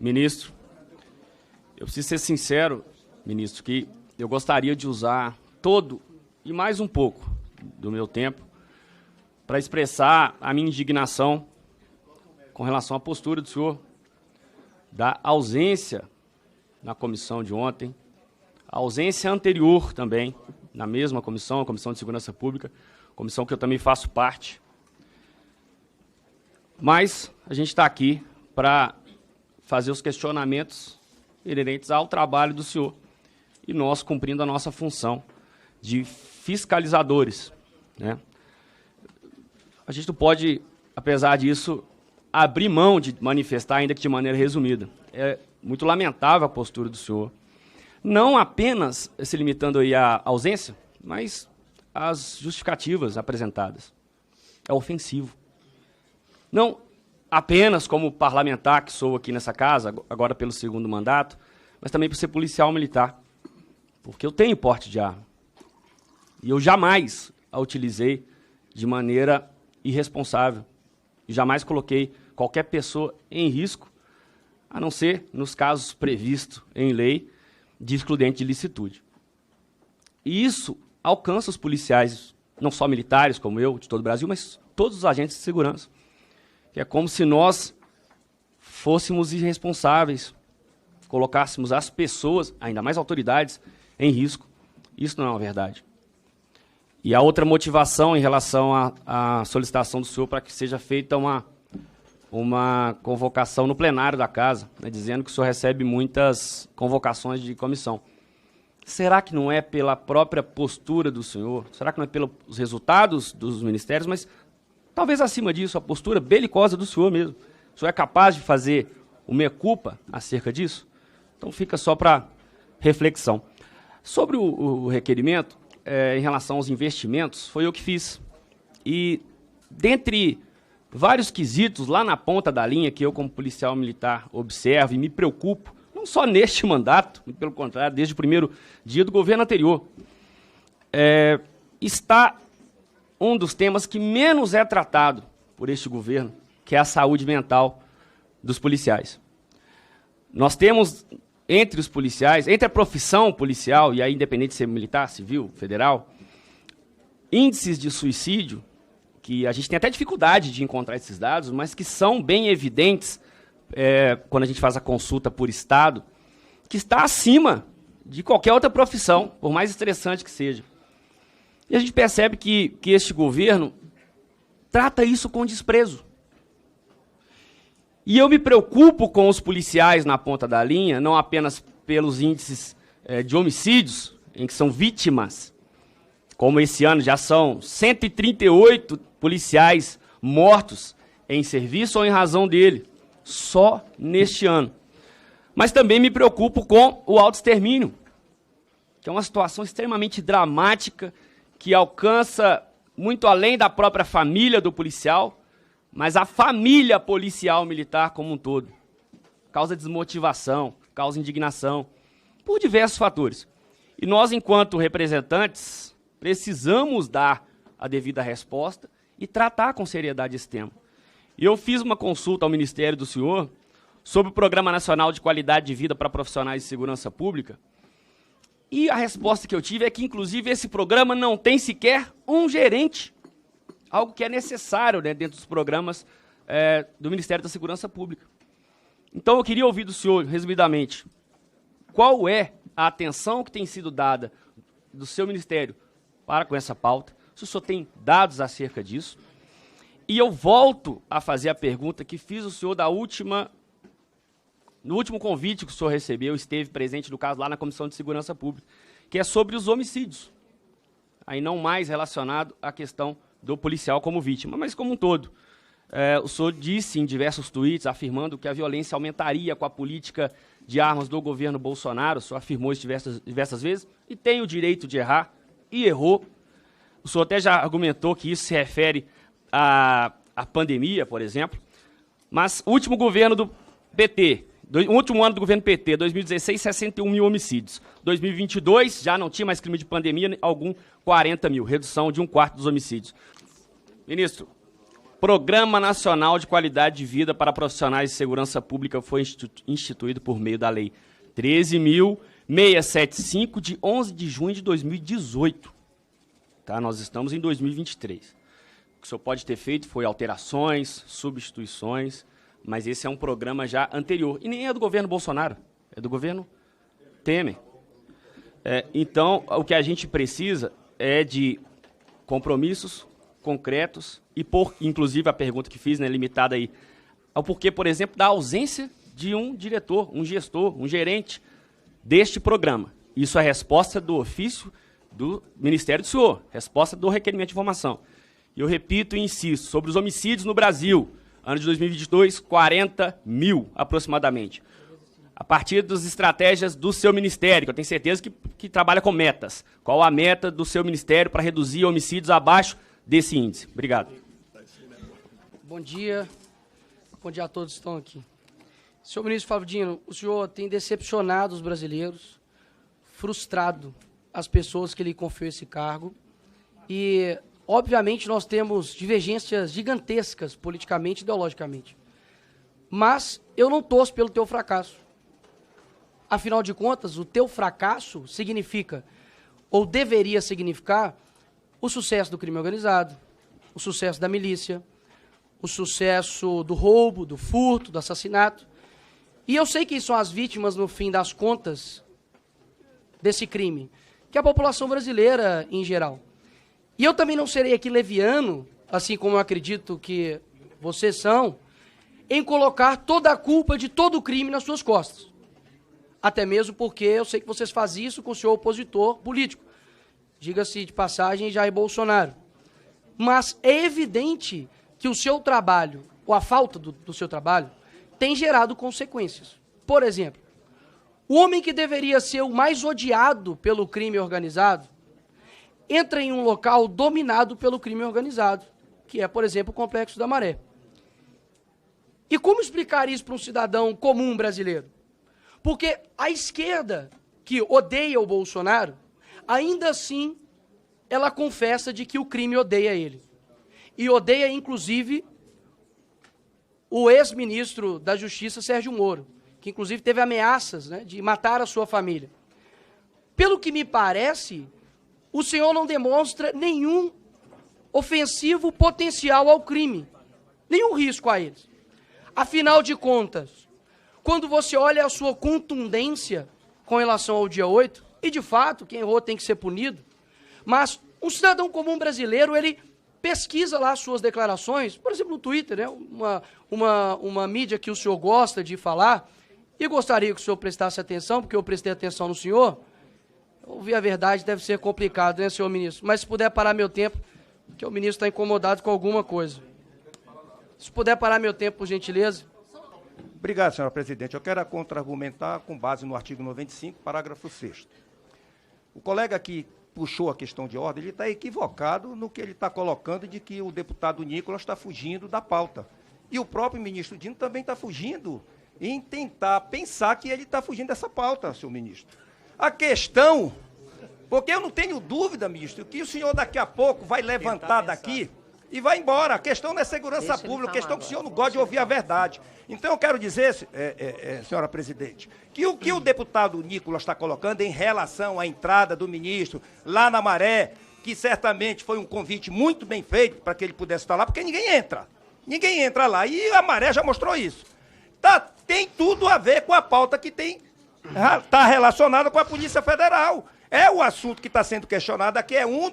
Ministro, eu preciso ser sincero, ministro, que eu gostaria de usar todo e mais um pouco do meu tempo para expressar a minha indignação com relação à postura do senhor, da ausência na comissão de ontem, a ausência anterior também, na mesma comissão, a Comissão de Segurança Pública, comissão que eu também faço parte. Mas a gente está aqui para fazer os questionamentos inerentes ao trabalho do senhor e nós cumprindo a nossa função de fiscalizadores, né? A gente não pode, apesar disso, abrir mão de manifestar, ainda que de maneira resumida. É muito lamentável a postura do senhor, não apenas se limitando aí à ausência, mas às justificativas apresentadas. É ofensivo. Não apenas como parlamentar que sou aqui nessa casa, agora pelo segundo mandato, mas também por ser policial militar, porque eu tenho porte de arma. E eu jamais a utilizei de maneira irresponsável. E jamais coloquei qualquer pessoa em risco, a não ser nos casos previstos em lei de excludente de licitude. E isso alcança os policiais, não só militares como eu, de todo o Brasil, mas todos os agentes de segurança. Que é como se nós fôssemos irresponsáveis, colocássemos as pessoas, ainda mais autoridades, em risco. Isso não é uma verdade. E a outra motivação em relação à solicitação do senhor para que seja feita uma convocação no plenário da casa, né, dizendo que o senhor recebe muitas convocações de comissão. Será que não é pela própria postura do senhor? Será que não é pelos resultados dos ministérios? Mas talvez acima disso, a postura belicosa do senhor mesmo. O senhor é capaz de fazer o meia-culpa acerca disso? Então fica só para reflexão. Sobre o requerimento, em relação aos investimentos, foi eu que fiz. E dentre vários quesitos lá na ponta da linha que eu, como policial militar, observo e me preocupo, não só neste mandato, muito pelo contrário, desde o primeiro dia do governo anterior, está um dos temas que menos é tratado por este governo, que é a saúde mental dos policiais. Nós temos, entre os policiais, entre a profissão policial, e aí independente de ser militar, civil, federal, índices de suicídio, que a gente tem até dificuldade de encontrar esses dados, mas que são bem evidentes quando a gente faz a consulta por estado, que está acima de qualquer outra profissão, por mais estressante que seja. E a gente percebe que este governo trata isso com desprezo. E eu me preocupo com os policiais na ponta da linha, não apenas pelos índices de homicídios, em que são vítimas, como esse ano já são 138 policiais mortos em serviço ou em razão dele, só neste ano. Mas também me preocupo com o autoextermínio, que é uma situação extremamente dramática, que alcança muito além da própria família do policial, mas a família policial militar como um todo. Causa desmotivação, causa indignação, por diversos fatores. E nós, enquanto representantes, precisamos dar a devida resposta e tratar com seriedade esse tema. E eu fiz uma consulta ao Ministério do senhor sobre o Programa Nacional de Qualidade de Vida para Profissionais de Segurança Pública, e a resposta que eu tive é que, inclusive, esse programa não tem sequer um gerente, algo que é necessário, né, dentro dos programas do Ministério da Segurança Pública. Então, eu queria ouvir do senhor, resumidamente, qual é a atenção que tem sido dada do seu Ministério para com essa pauta, se o senhor tem dados acerca disso, e eu volto a fazer a pergunta que fiz ao senhor no último convite que o senhor recebeu, esteve presente, no caso, lá na Comissão de Segurança Pública, que é sobre os homicídios, aí não mais relacionado à questão do policial como vítima, mas como um todo. O senhor disse em diversos tweets, afirmando que a violência aumentaria com a política de armas do governo Bolsonaro, o senhor afirmou isso diversas vezes, e tem o direito de errar, e errou. O senhor até já argumentou que isso se refere à pandemia, por exemplo, mas o último governo do PT, o último ano do governo PT, 2016, 61 mil homicídios. 2022, já não tinha mais crime de pandemia, algum 40 mil, redução de 1/4 dos homicídios. Ministro, Programa Nacional de Qualidade de Vida para Profissionais de Segurança Pública foi instituído por meio da Lei 13.675, de 11 de junho de 2018. Tá? Nós estamos em 2023. O que o senhor pode ter feito foi alterações, substituições, mas esse é um programa já anterior. E nem é do governo Bolsonaro, é do governo Temer. Então, o que a gente precisa é de compromissos concretos e, inclusive, a pergunta que fiz, né, limitada aí, ao porquê, por exemplo, da ausência de um diretor, um gestor, um gerente deste programa. Isso é resposta do ofício do Ministério do Senhor, resposta do requerimento de informação. E eu repito e insisto, sobre os homicídios no Brasil, ano de 2022, 40 mil aproximadamente. A partir das estratégias do seu ministério, que eu tenho certeza que trabalha com metas. Qual a meta do seu ministério para reduzir homicídios abaixo desse índice? Obrigado. Bom dia a todos que estão aqui. Senhor ministro Flávio Dino, o senhor tem decepcionado os brasileiros, frustrado as pessoas que lhe confiou esse cargo e, obviamente, nós temos divergências gigantescas politicamente e ideologicamente. Mas eu não torço pelo teu fracasso. Afinal de contas, o teu fracasso significa, ou deveria significar, o sucesso do crime organizado, o sucesso da milícia, o sucesso do roubo, do furto, do assassinato. E eu sei quem são as vítimas, no fim das contas, desse crime, que é a população brasileira em geral. E eu também não serei aqui leviano, assim como eu acredito que vocês são, em colocar toda a culpa de todo o crime nas suas costas. Até mesmo porque eu sei que vocês fazem isso com o seu opositor político. Diga-se de passagem, Jair Bolsonaro. Mas é evidente que o seu trabalho, ou a falta do seu trabalho, tem gerado consequências. Por exemplo, o homem que deveria ser o mais odiado pelo crime organizado, entra em um local dominado pelo crime organizado, que é, por exemplo, o Complexo da Maré. E como explicar isso para um cidadão comum brasileiro? Porque a esquerda, que odeia o Bolsonaro, ainda assim, ela confessa de que o crime odeia ele. E odeia, inclusive, o ex-ministro da Justiça, Sérgio Moro, que, inclusive, teve ameaças, né, de matar a sua família. Pelo que me parece, o senhor não demonstra nenhum ofensivo potencial ao crime, nenhum risco a eles. Afinal de contas, quando você olha a sua contundência com relação ao dia 8, e de fato, quem errou tem que ser punido, mas um cidadão comum brasileiro, ele pesquisa lá as suas declarações, por exemplo, no Twitter, né, uma mídia que o senhor gosta de falar, e gostaria que o senhor prestasse atenção, porque eu prestei atenção no senhor. Ouvir a verdade deve ser complicado, né, senhor ministro? Mas se puder parar meu tempo, porque o ministro está incomodado com alguma coisa. Se puder parar meu tempo, por gentileza. Obrigado, senhora presidente. Eu quero contra-argumentar com base no artigo 95, parágrafo 6º. O colega que puxou a questão de ordem, ele está equivocado no que ele está colocando de que o deputado Nicolas está fugindo da pauta. E o próprio ministro Dino também está fugindo em tentar pensar que ele está fugindo dessa pauta, senhor ministro. A questão, porque eu não tenho dúvida, ministro, que o senhor daqui a pouco vai levantar daqui e vai embora. A questão não é segurança pública, a questão é que o senhor não gosta de ouvir a verdade. Então, eu quero dizer, senhora presidente, que o que o deputado Nicolas está colocando em relação à entrada do ministro lá na Maré, que certamente foi um convite muito bem feito para que ele pudesse estar lá, porque ninguém entra lá, e a Maré já mostrou isso. Tem tudo a ver com a pauta que está relacionada com a Polícia Federal. É o assunto que está sendo questionado aqui, é um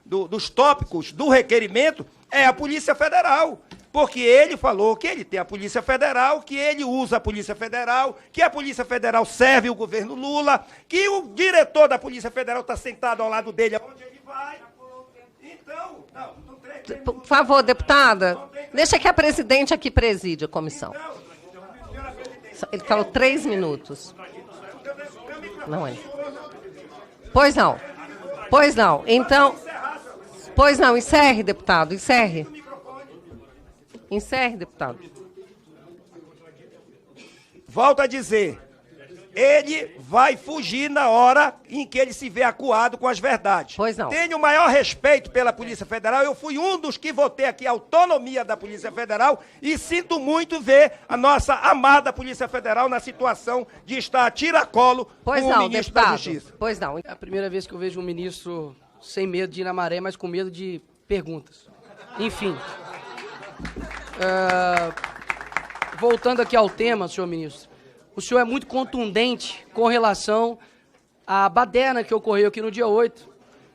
dos tópicos do requerimento, é a Polícia Federal. Porque ele falou que ele tem a Polícia Federal, que ele usa a Polícia Federal, que a Polícia Federal serve o governo Lula, que o diretor da Polícia Federal está sentado ao lado dele, aonde ele vai. Então, não tem... Por favor, deputada, deixa que a presidente aqui preside a comissão. Ele falou 3 minutos. Não é? Pois não. Pois não. Então... Pois não, encerre, deputado, encerre. Encerre, deputado. Volto a dizer, ele vai fugir na hora em que ele se vê acuado com as verdades. Pois não. Tenho o maior respeito pela Polícia Federal, eu fui um dos que votei aqui a autonomia da Polícia Federal e sinto muito ver a nossa amada Polícia Federal na situação de estar a tiracolo com o ministro da Justiça. Pois não. É a primeira vez que eu vejo um ministro sem medo de ir na maré, mas com medo de perguntas. Enfim. Voltando aqui ao tema, senhor ministro. O senhor é muito contundente com relação à baderna que ocorreu aqui no dia 8.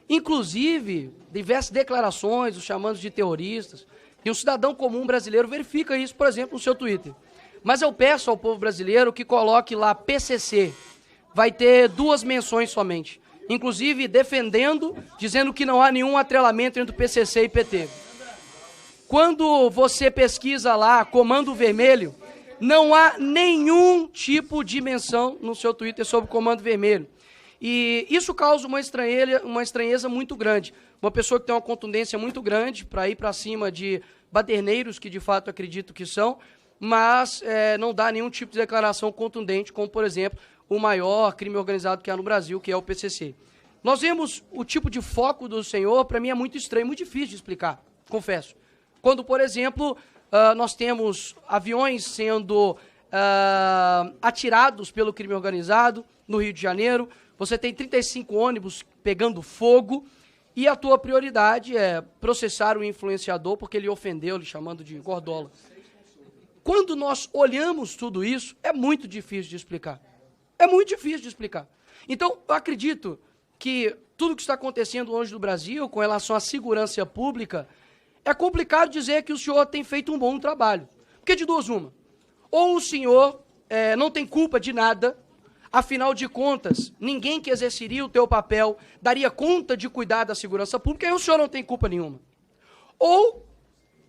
Inclusive, diversas declarações, os chamando de terroristas. E um cidadão comum brasileiro verifica isso, por exemplo, no seu Twitter. Mas eu peço ao povo brasileiro que coloque lá PCC. Vai ter 2 menções somente. Inclusive, defendendo, dizendo que não há nenhum atrelamento entre o PCC e PT. Quando você pesquisa lá Comando Vermelho, não há nenhum tipo de menção no seu Twitter sobre Comando Vermelho. E isso causa uma estranheza muito grande. Uma pessoa que tem uma contundência muito grande para ir para cima de baderneiros, que de fato acredito que são, mas não dá nenhum tipo de declaração contundente, como, por exemplo, o maior crime organizado que há no Brasil, que é o PCC. Nós vemos o tipo de foco do senhor, para mim é muito estranho, muito difícil de explicar, confesso. Quando, por exemplo, nós temos aviões sendo atirados pelo crime organizado no Rio de Janeiro, você tem 35 ônibus pegando fogo, e a tua prioridade é processar o influenciador porque ele ofendeu, lhe chamando de gordola. Quando nós olhamos tudo isso, é muito difícil de explicar. É muito difícil de explicar. Então, eu acredito que tudo que está acontecendo hoje no Brasil com relação à segurança pública, é complicado dizer que o senhor tem feito um bom trabalho. Porque de duas uma. Ou o senhor não tem culpa de nada, afinal de contas, ninguém que exerceria o teu papel daria conta de cuidar da segurança pública, e o senhor não tem culpa nenhuma. Ou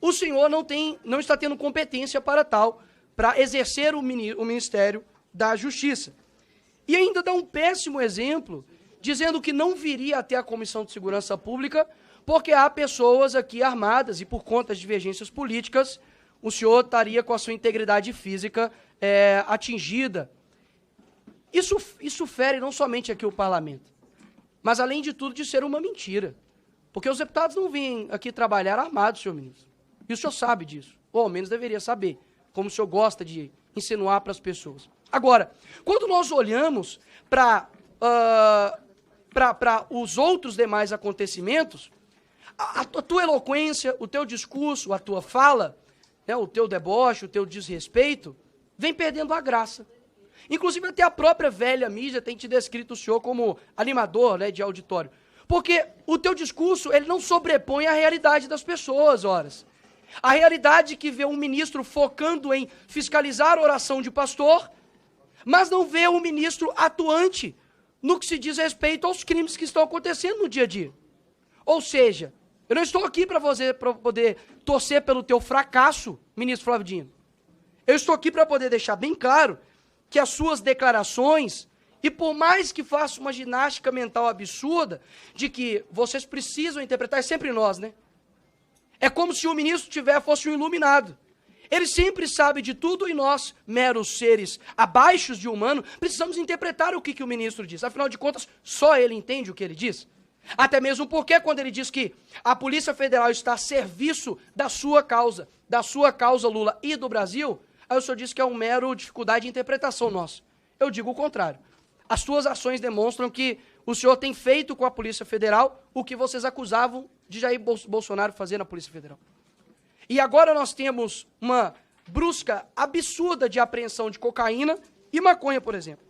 o senhor não está tendo competência para tal, para exercer o Ministério da Justiça. E ainda dá um péssimo exemplo, dizendo que não viria até a Comissão de Segurança Pública, porque há pessoas aqui armadas e por conta de divergências políticas, o senhor estaria com a sua integridade física atingida. Isso fere não somente aqui o parlamento, mas além de tudo de ser uma mentira. Porque os deputados não vêm aqui trabalhar armados, senhor ministro. E o senhor sabe disso, ou ao menos deveria saber, como o senhor gosta de insinuar para as pessoas. Agora, quando nós olhamos para os outros demais acontecimentos, a tua eloquência, o teu discurso, a tua fala, né, o teu deboche, o teu desrespeito, vem perdendo a graça. Inclusive até a própria velha mídia tem te descrito o senhor como animador, né, de auditório. Porque o teu discurso, ele não sobrepõe a realidade das pessoas, horas. A realidade que vê um ministro focando em fiscalizar a oração de pastor, mas não vê um ministro atuante no que se diz respeito aos crimes que estão acontecendo no dia a dia. Ou seja, eu não estou aqui para poder torcer pelo teu fracasso, ministro Flávio Dino. Eu estou aqui para poder deixar bem claro que as suas declarações, e por mais que faça uma ginástica mental absurda, de que vocês precisam interpretar, é sempre nós, né? É como se o ministro fosse um iluminado. Ele sempre sabe de tudo e nós, meros seres abaixo de humano, precisamos interpretar o que o ministro diz. Afinal de contas, só ele entende o que ele diz. Até mesmo porque quando ele diz que a Polícia Federal está a serviço da sua causa Lula e do Brasil, aí o senhor diz que é uma mera dificuldade de interpretação nossa. Eu digo o contrário. As suas ações demonstram que o senhor tem feito com a Polícia Federal o que vocês acusavam de Jair Bolsonaro fazer na Polícia Federal. E agora nós temos uma brusca absurda de apreensão de cocaína e maconha, por exemplo.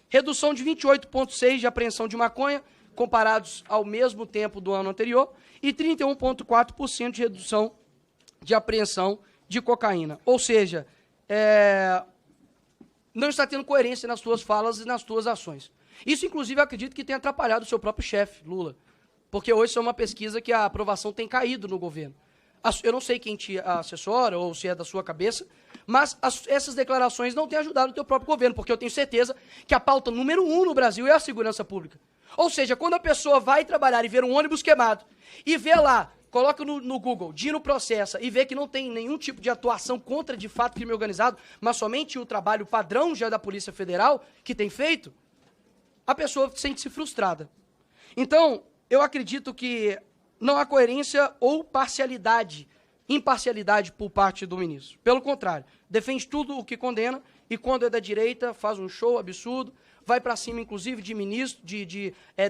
Redução de 28,6% de apreensão de maconha, comparados ao mesmo tempo do ano anterior, e 31,4% de redução de apreensão de cocaína. Ou seja, não está tendo coerência nas suas falas e nas suas ações. Isso, inclusive, eu acredito que tem atrapalhado o seu próprio chefe, Lula. Porque hoje isso é uma pesquisa que a aprovação tem caído no governo. Eu não sei quem te assessora ou se é da sua cabeça, mas essas declarações não têm ajudado o teu próprio governo, porque eu tenho certeza que a pauta número 1 no Brasil é a segurança pública. Ou seja, quando a pessoa vai trabalhar e ver um ônibus queimado e vê lá coloca no Google, Dino processa, e vê que não tem nenhum tipo de atuação contra, de fato, crime organizado, mas somente o trabalho padrão já da Polícia Federal, que tem feito, a pessoa sente-se frustrada. Então, eu acredito que não há coerência ou imparcialidade por parte do ministro. Pelo contrário, defende tudo o que condena, e quando é da direita, faz um show absurdo, vai para cima, inclusive, de ministros,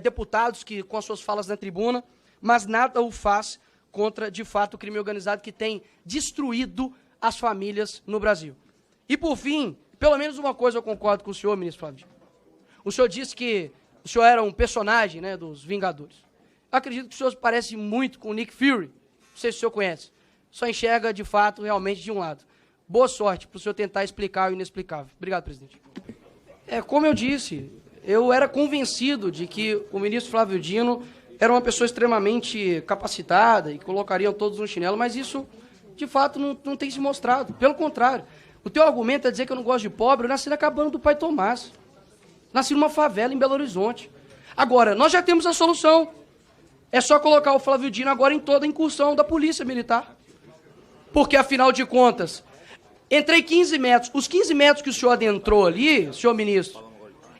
deputados que, com as suas falas na tribuna, mas nada o faz contra, de fato, o crime organizado que tem destruído as famílias no Brasil. E, por fim, pelo menos uma coisa eu concordo com o senhor, ministro Flávio. O senhor disse que o senhor era um personagem, né, dos Vingadores. Eu acredito que o senhor parece muito com o Nick Fury. Não sei se o senhor conhece. Só enxerga, de fato, realmente de um lado. Boa sorte para o senhor tentar explicar o inexplicável. Obrigado, presidente. Como eu disse, eu era convencido de que o ministro Flávio Dino era uma pessoa extremamente capacitada e colocariam todos no chinelo, mas isso, de fato, não tem se mostrado. Pelo contrário, o teu argumento é dizer que eu não gosto de pobre. Eu nasci na cabana do pai Tomás. Nasci numa favela em Belo Horizonte. Agora, nós já temos a solução. É só colocar o Flávio Dino agora em toda a incursão da Polícia Militar. Porque, afinal de contas, entrei 15 metros. Os 15 metros que o senhor adentrou ali, senhor ministro,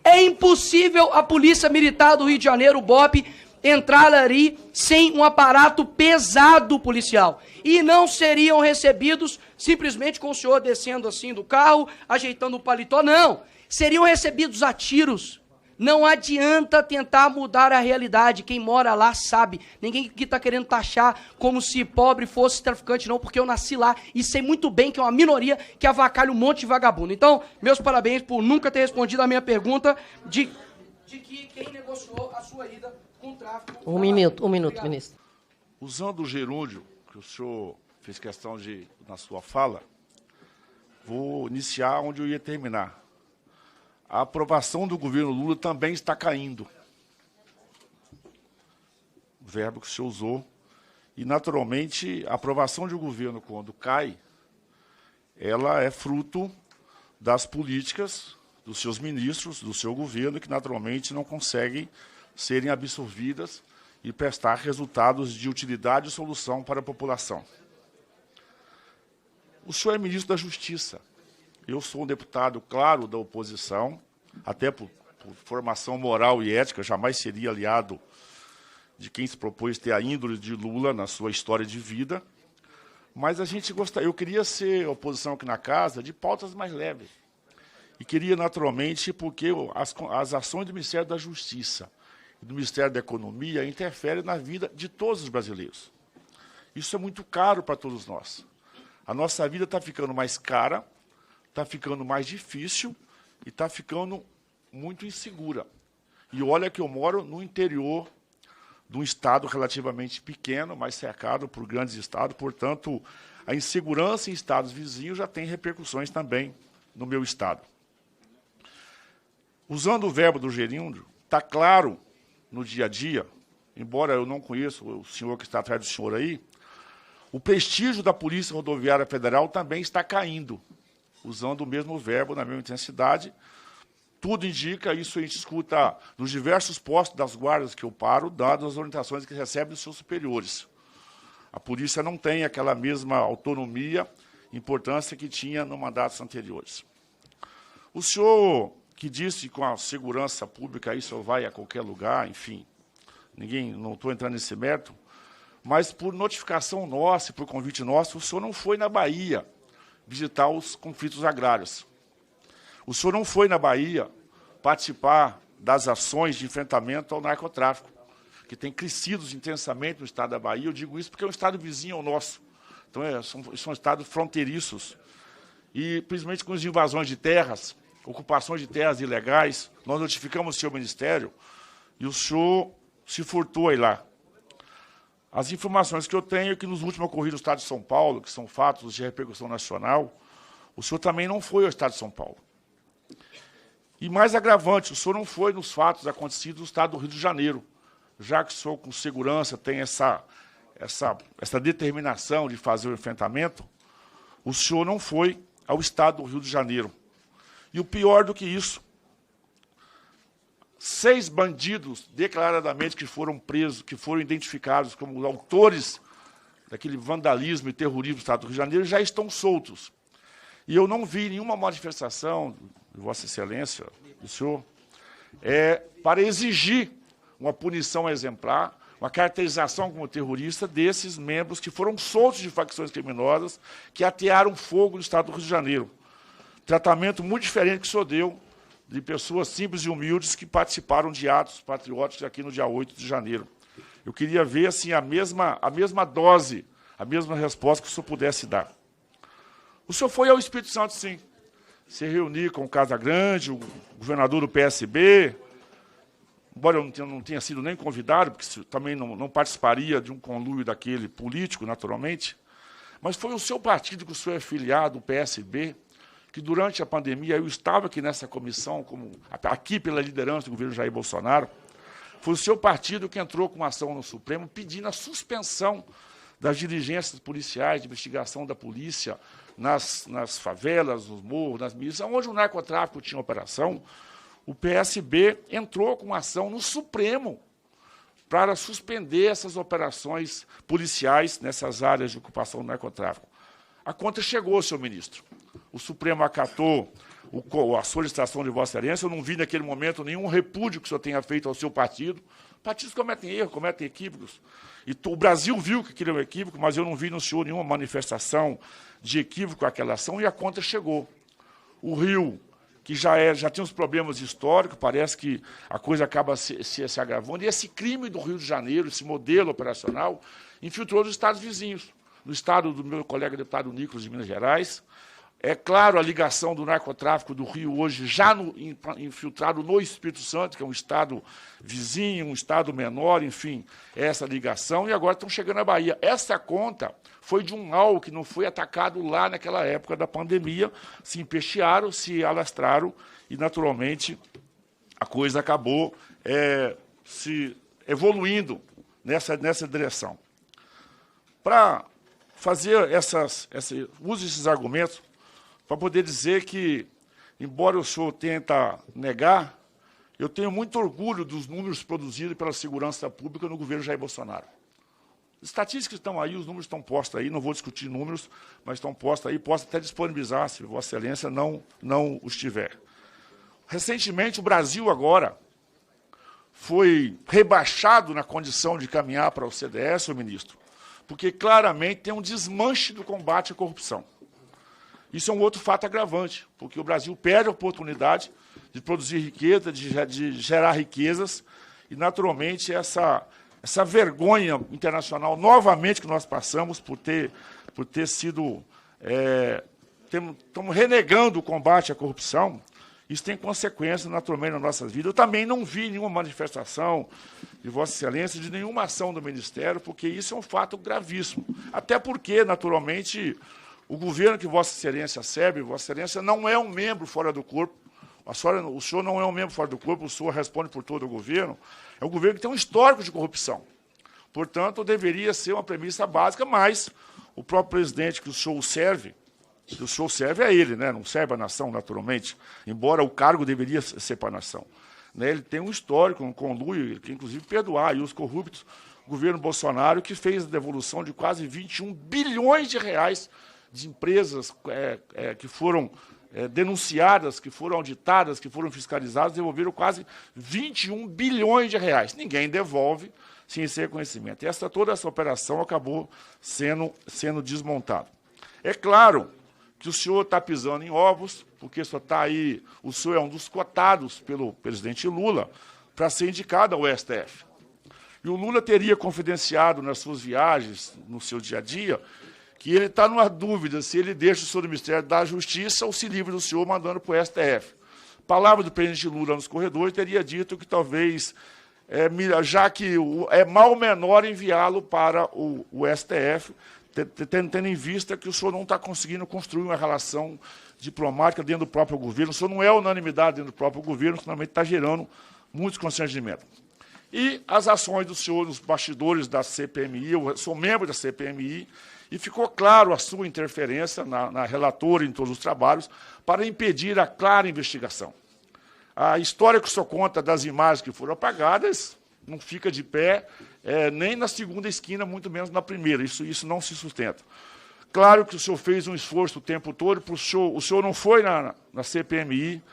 é impossível a Polícia Militar do Rio de Janeiro, o BOP, entrar ali sem um aparato pesado policial. E não seriam recebidos simplesmente com o senhor descendo assim do carro, ajeitando o paletó, não. Seriam recebidos a tiros. Não adianta tentar mudar a realidade. Quem mora lá sabe. Ninguém que está querendo taxar como se pobre fosse traficante, não, porque eu nasci lá e sei muito bem que é uma minoria que avacalha um monte de vagabundo. Então, meus parabéns por nunca ter respondido a minha pergunta de que quem negociou a sua ida com o tráfico... Um minuto, Obrigado. ministro. Usando o gerúndio que o senhor fez questão de, na sua fala, vou iniciar onde eu ia terminar. A aprovação do governo Lula também está caindo. O verbo que o senhor usou. E, naturalmente, a aprovação de um governo, quando cai, ela é fruto das políticas dos seus ministros, do seu governo, que, naturalmente, não conseguem serem absorvidas e prestar resultados de utilidade e solução para a população. O senhor é ministro da Justiça. Eu sou um deputado, claro, da oposição, até por formação moral e ética, jamais seria aliado de quem se propôs ter a índole de Lula na sua história de vida, mas eu queria ser oposição aqui na casa de pautas mais leves. E queria, naturalmente, porque as ações do Ministério da Justiça e do Ministério da Economia interferem na vida de todos os brasileiros. Isso é muito caro para todos nós. A nossa vida está ficando mais cara, está ficando mais difícil e está ficando muito insegura. E olha que eu moro no interior de um estado relativamente pequeno, mas cercado por grandes estados, portanto, a insegurança em estados vizinhos já tem repercussões também no meu estado. Usando o verbo do gerúndio, está claro no dia a dia, embora eu não conheça o senhor que está atrás do senhor aí, o prestígio da Polícia Rodoviária Federal também está caindo, usando o mesmo verbo na mesma intensidade. Tudo indica, isso a gente escuta nos diversos postos das guardas que eu paro, dadas as orientações que recebe dos seus superiores. A polícia não tem aquela mesma autonomia e importância que tinha no mandatos anteriores. O senhor que disse que com a segurança pública isso vai a qualquer lugar, enfim, não estou entrando nesse mérito, mas por notificação nossa, por convite nosso, o senhor não foi na Bahia visitar os conflitos agrários. O senhor não foi na Bahia participar das ações de enfrentamento ao narcotráfico, que tem crescido intensamente no estado da Bahia. Eu digo isso porque é um estado vizinho ao nosso. Então, são estados fronteiriços. E, principalmente com as invasões de terras, ocupações de terras ilegais, nós notificamos o seu ministério e o senhor se furtou aí lá. As informações que eu tenho é que nos últimos ocorridos no estado de São Paulo, que são fatos de repercussão nacional, o senhor também não foi ao estado de São Paulo. E mais agravante, o senhor não foi nos fatos acontecidos no estado do Rio de Janeiro, já que o senhor, com segurança, tem essa determinação de fazer o enfrentamento, o senhor não foi ao estado do Rio de Janeiro. E o pior do que isso, 6 bandidos declaradamente que foram presos, que foram identificados como autores daquele vandalismo e terrorismo do Estado do Rio de Janeiro, já estão soltos. E eu não vi nenhuma manifestação de Vossa Excelência, do senhor, para exigir uma punição exemplar, uma caracterização como terrorista desses membros que foram soltos de facções criminosas que atearam fogo no Estado do Rio de Janeiro. Tratamento muito diferente que o senhor deu de pessoas simples e humildes que participaram de atos patrióticos aqui no dia 8 de janeiro. Eu queria ver assim, a mesma dose, a mesma resposta que o senhor pudesse dar. O senhor foi ao Espírito Santo, sim. Se reunir com o Casagrande, o governador do PSB, embora eu não tenha sido nem convidado, porque também não participaria de um conluio daquele político, naturalmente, mas foi o seu partido, que o senhor é filiado, o PSB, que durante a pandemia eu estava aqui nessa comissão, aqui pela liderança do governo Jair Bolsonaro, foi o seu partido que entrou com uma ação no Supremo pedindo a suspensão das diligências policiais, de investigação da polícia, nas favelas, nos morros, nas milícias, onde o narcotráfico tinha operação. O PSB entrou com uma ação no Supremo para suspender essas operações policiais nessas áreas de ocupação do narcotráfico. A conta chegou, senhor ministro. O Supremo acatou a solicitação de Vossa Excelência. Eu não vi, naquele momento, nenhum repúdio que o senhor tenha feito ao seu partido. Partidos cometem erros, cometem equívocos. E o Brasil viu que aquilo é um equívoco, mas eu não vi no senhor nenhuma manifestação de equívoco àquela ação, e a conta chegou. O Rio, que já tinha uns problemas históricos, parece que a coisa acaba se agravando, e esse crime do Rio de Janeiro, esse modelo operacional, infiltrou nos estados vizinhos. No estado do meu colega deputado Nicolas, de Minas Gerais. É claro a ligação do narcotráfico do Rio hoje, já infiltrado no Espírito Santo, que é um estado vizinho, um estado menor, enfim, essa ligação, e agora estão chegando à Bahia. Essa conta foi de um alvo que não foi atacado lá naquela época da pandemia, se empestearam, se alastraram, e, naturalmente, a coisa acabou se evoluindo nessa direção. Para fazer use esses argumentos para poder dizer que, embora o senhor tenta negar, eu tenho muito orgulho dos números produzidos pela segurança pública no governo Jair Bolsonaro. As estatísticas estão aí, os números estão postos aí, não vou discutir números, mas estão postos aí, posso até disponibilizar, se Vossa Excelência não os tiver. Recentemente, o Brasil agora foi rebaixado na condição de caminhar para o CDS, senhor ministro, porque claramente tem um desmanche do combate à corrupção. Isso é um outro fato agravante, porque o Brasil perde a oportunidade de produzir riqueza, de gerar riquezas, e, naturalmente, essa vergonha internacional, novamente, que nós passamos por ter sido... estamos renegando o combate à corrupção. Isso tem consequências, naturalmente, nas nossas vidas. Eu também não vi nenhuma manifestação de Vossa Excelência, de nenhuma ação do Ministério, porque isso é um fato gravíssimo. Até porque, naturalmente, o governo que Vossa Excelência serve, Vossa Excelência não é um membro fora do corpo. O senhor não é um membro fora do corpo, o senhor responde por todo o governo. É um governo que tem um histórico de corrupção. Portanto, deveria ser uma premissa básica, mas o próprio presidente que o senhor serve a ele, né? Não serve a nação, naturalmente, embora o cargo deveria ser para a nação. Né? Ele tem um histórico, um conluio, que inclusive perdoar e os corruptos, o governo Bolsonaro, que fez a devolução de quase 21 bilhões de reais de empresas que foram denunciadas, que foram auditadas, que foram fiscalizadas, devolveram quase 21 bilhões de reais. Ninguém devolve sem esse reconhecimento. E toda essa operação acabou sendo desmontada. É claro que o senhor está pisando em ovos, porque o senhor é um dos cotados pelo presidente Lula para ser indicado ao STF. E o Lula teria confidenciado nas suas viagens, no seu dia a dia, que ele está numa dúvida se ele deixa o senhor do Ministério da Justiça ou se livra do senhor mandando para o STF. Palavra do presidente Lula nos corredores teria dito que talvez, já que é mal menor enviá-lo para o STF, tendo em vista que o senhor não está conseguindo construir uma relação diplomática dentro do próprio governo, o senhor não é unanimidade dentro do próprio governo, que normalmente está gerando muitos constrangimentos. E as ações do senhor nos bastidores da CPMI, eu sou membro da CPMI, e ficou claro a sua interferência na relatora em todos os trabalhos para impedir a clara investigação. A história que o senhor conta das imagens que foram apagadas não fica de pé nem na segunda esquina, muito menos na primeira. Isso não se sustenta. Claro que o senhor fez um esforço o tempo todo, o senhor não foi na CPMI,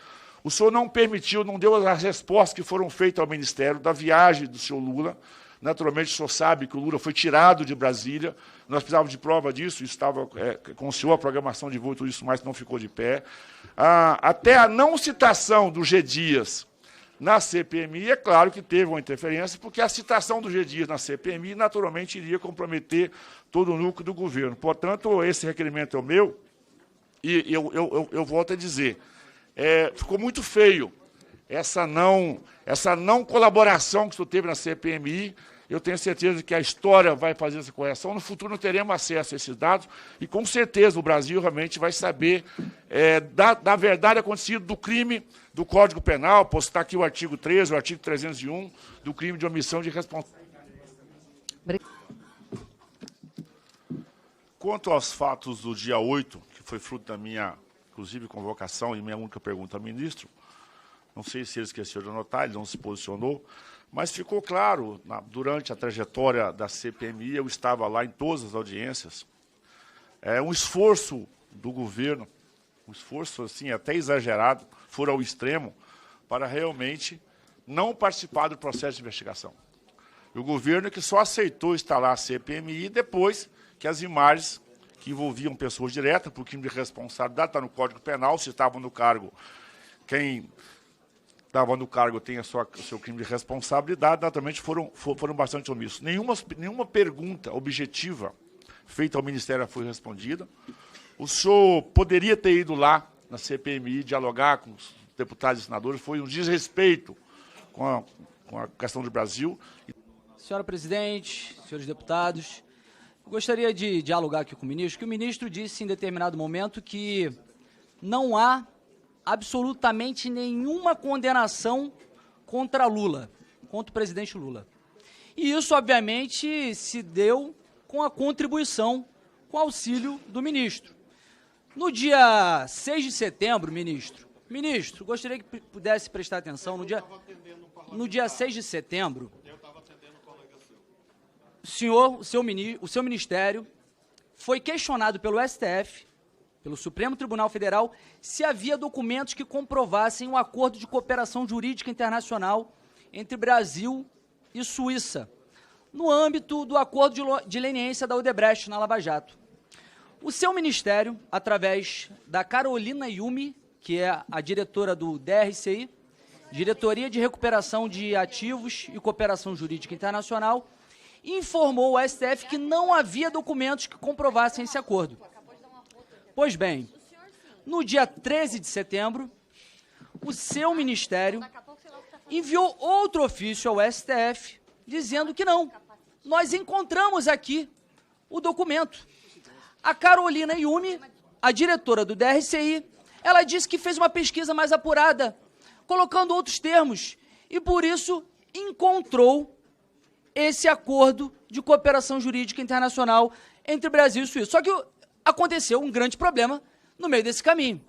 o senhor não permitiu, não deu as respostas que foram feitas ao Ministério da viagem do senhor Lula. Naturalmente, o senhor sabe que o Lula foi tirado de Brasília, nós precisávamos de prova disso, isso estava com o senhor, a programação de voo e tudo isso mais não ficou de pé. Até a não citação do G. Dias na CPMI, é claro que teve uma interferência, porque a citação do G. Dias na CPMI, naturalmente, iria comprometer todo o núcleo do governo. Portanto, esse requerimento é o meu, e eu volto a dizer, ficou muito feio essa não colaboração que o senhor teve na CPMI. Eu tenho certeza que a história vai fazer essa correção. No futuro, nós teremos acesso a esses dados e, com certeza, o Brasil realmente vai saber da verdade acontecida do crime do Código Penal. Posso citar aqui o artigo 13, o artigo 301, do crime de omissão de responsabilidade. Quanto aos fatos do dia 8, que foi fruto da minha, inclusive, convocação e minha única pergunta ao ministro, não sei se ele esqueceu de anotar, ele não se posicionou, mas ficou claro, durante a trajetória da CPMI, eu estava lá em todas as audiências, um esforço do governo, um esforço assim, até exagerado, fora ao extremo, para realmente não participar do processo de investigação. E o governo que só aceitou instalar a CPMI depois que as imagens que envolviam pessoas diretas, por crime de responsabilidade, está no Código Penal, se estavam no cargo, quem estava no cargo tem o seu crime de responsabilidade, naturalmente foram bastante omissos. Nenhuma pergunta objetiva feita ao Ministério foi respondida. O senhor poderia ter ido lá na CPMI dialogar com os deputados e senadores, foi um desrespeito com a questão do Brasil. Senhora presidente, senhores deputados, eu gostaria de dialogar aqui com o ministro, que o ministro disse em determinado momento que não há absolutamente nenhuma condenação contra Lula, contra o presidente Lula. E isso, obviamente, se deu com a contribuição, com o auxílio do ministro. No dia 6 de setembro, ministro, gostaria que pudesse prestar atenção, no dia 6 de setembro, o seu ministério foi questionado pelo STF, pelo Supremo Tribunal Federal, se havia documentos que comprovassem um acordo de cooperação jurídica internacional entre Brasil e Suíça, no âmbito do acordo de leniência da Odebrecht na Lava Jato. O seu ministério, através da Carolina Yumi, que é a diretora do DRCI, Diretoria de Recuperação de Ativos e Cooperação Jurídica Internacional, informou ao STF que não havia documentos que comprovassem esse acordo. Pois bem, no dia 13 de setembro, o seu ministério enviou outro ofício ao STF dizendo que não. Nós encontramos aqui o documento. A Carolina Yumi, a diretora do DRCI, ela disse que fez uma pesquisa mais apurada, colocando outros termos, e por isso encontrou esse acordo de cooperação jurídica internacional entre Brasil e Suíça. Só que aconteceu um grande problema no meio desse caminho.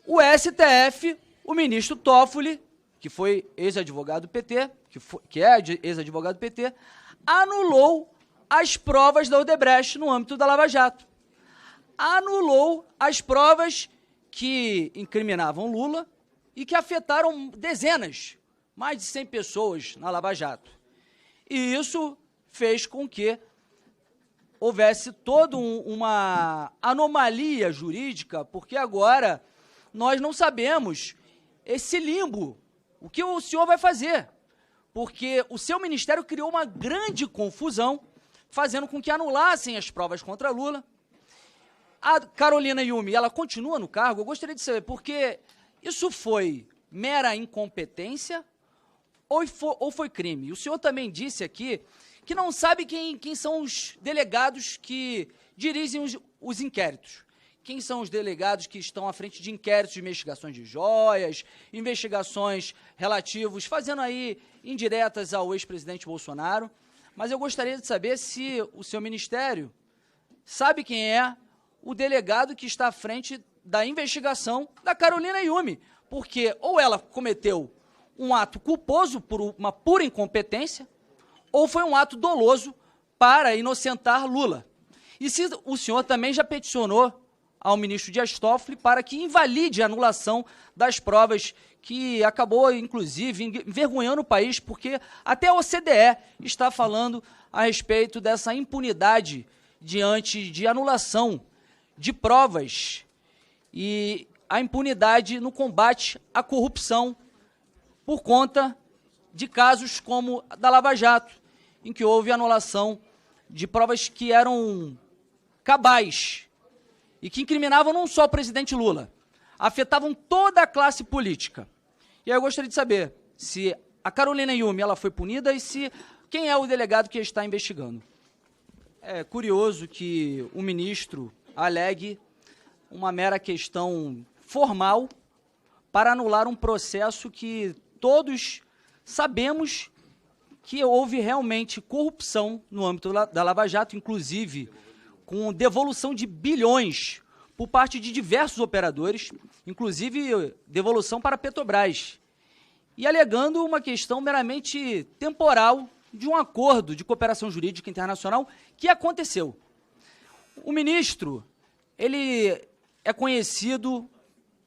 O STF, o ministro Toffoli, que foi ex-advogado do PT, que é ex-advogado do PT, anulou as provas da Odebrecht no âmbito da Lava Jato. Anulou as provas que incriminavam Lula e que afetaram dezenas, mais de 100 pessoas na Lava Jato. E isso fez com que houvesse toda uma anomalia jurídica, porque agora nós não sabemos esse limbo, o que o senhor vai fazer, porque o seu ministério criou uma grande confusão, fazendo com que anulassem as provas contra Lula. A Carolina Yumi, ela continua no cargo? Eu gostaria de saber, porque isso foi mera incompetência ou foi crime? O senhor também disse aqui que não sabe quem são os delegados que dirigem os inquéritos. Quem são os delegados que estão à frente de inquéritos de investigações de joias, investigações relativos, fazendo aí indiretas ao ex-presidente Bolsonaro. Mas eu gostaria de saber se o seu ministério sabe quem é o delegado que está à frente da investigação da Carolina Yumi, porque ou ela cometeu um ato culposo por uma pura incompetência ou foi um ato doloso para inocentar Lula. E se o senhor também já peticionou ao ministro Dias Toffoli para que invalide a anulação das provas, que acabou, inclusive, envergonhando o país, porque até a OCDE está falando a respeito dessa impunidade diante de anulação de provas e a impunidade no combate à corrupção por conta de casos como a da Lava Jato, em que houve anulação de provas que eram cabais e que incriminavam não só o presidente Lula, afetavam toda a classe política. E aí eu gostaria de saber se a Carolina Yumi ela foi punida e se quem é o delegado que está investigando. É curioso que o ministro alegue uma mera questão formal para anular um processo que todos sabemos que houve realmente corrupção no âmbito da Lava Jato, inclusive com devolução de bilhões por parte de diversos operadores, inclusive devolução para a Petrobras, e alegando uma questão meramente temporal de um acordo de cooperação jurídica internacional que aconteceu. O ministro, ele é conhecido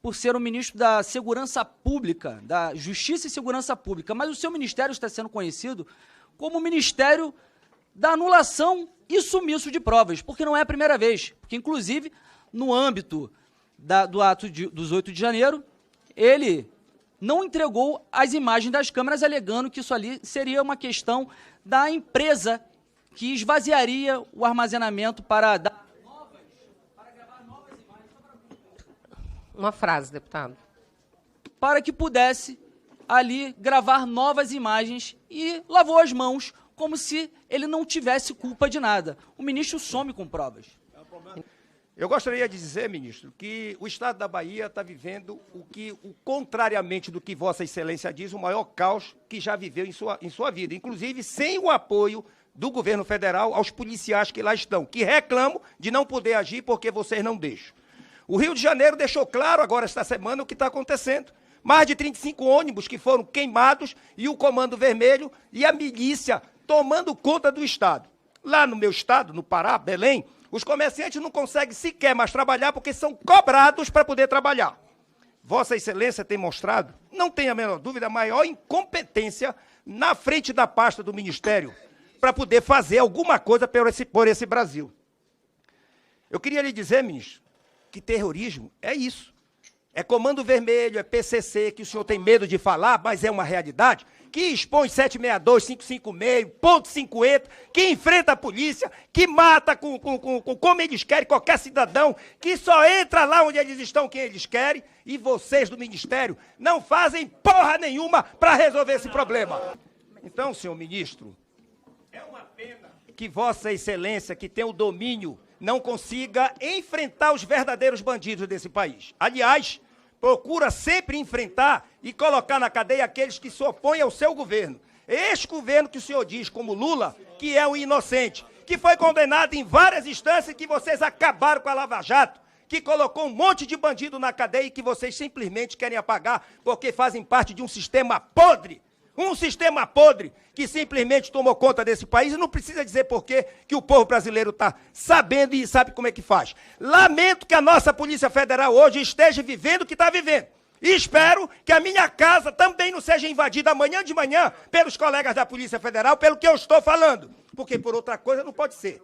por ser o ministro da Segurança Pública, da Justiça e Segurança Pública, mas o seu ministério está sendo conhecido como o Ministério da Anulação e Sumiço de Provas, porque não é a primeira vez, porque, inclusive, no âmbito do ato dos 8 de janeiro, ele não entregou as imagens das câmeras, alegando que isso ali seria uma questão da empresa que esvaziaria o armazenamento para dar gravar novas imagens. Uma frase, deputado. Para que pudesse ali gravar novas imagens e lavou as mãos como se ele não tivesse culpa de nada. O ministro some com provas. Eu gostaria de dizer, ministro, que o Estado da Bahia está vivendo contrariamente do que Vossa Excelência diz, o maior caos que já viveu em sua vida, inclusive sem o apoio do governo federal aos policiais que lá estão, que reclamam de não poder agir porque vocês não deixam. O Rio de Janeiro deixou claro agora esta semana o que está acontecendo. Mais de 35 ônibus que foram queimados e o Comando Vermelho e a milícia tomando conta do Estado. Lá no meu estado, no Pará, Belém, os comerciantes não conseguem sequer mais trabalhar porque são cobrados para poder trabalhar. Vossa Excelência tem mostrado, não tenha a menor dúvida, a maior incompetência na frente da pasta do Ministério para poder fazer alguma coisa por esse Brasil. Eu queria lhe dizer, ministro, que terrorismo é isso. É Comando Vermelho, é PCC, que o senhor tem medo de falar, mas é uma realidade, que expõe 762, 556, ponto 50, que enfrenta a polícia, que mata como eles querem qualquer cidadão, que só entra lá onde eles estão, quem eles querem, e vocês do Ministério não fazem porra nenhuma para resolver esse problema. Então, senhor ministro, é uma pena que Vossa Excelência, que tem o domínio, não consiga enfrentar os verdadeiros bandidos desse país. Aliás, procura sempre enfrentar e colocar na cadeia aqueles que se opõem ao seu governo. Este governo que o senhor diz, como Lula, que é um inocente, que foi condenado em várias instâncias, que vocês acabaram com a Lava Jato, que colocou um monte de bandido na cadeia e que vocês simplesmente querem apagar porque fazem parte de um sistema podre. Um sistema podre que simplesmente tomou conta desse país e não precisa dizer por quê que o povo brasileiro está sabendo e sabe como é que faz. Lamento que a nossa Polícia Federal hoje esteja vivendo o que está vivendo. E espero que a minha casa também não seja invadida amanhã de manhã pelos colegas da Polícia Federal, pelo que eu estou falando. Porque por outra coisa não pode ser.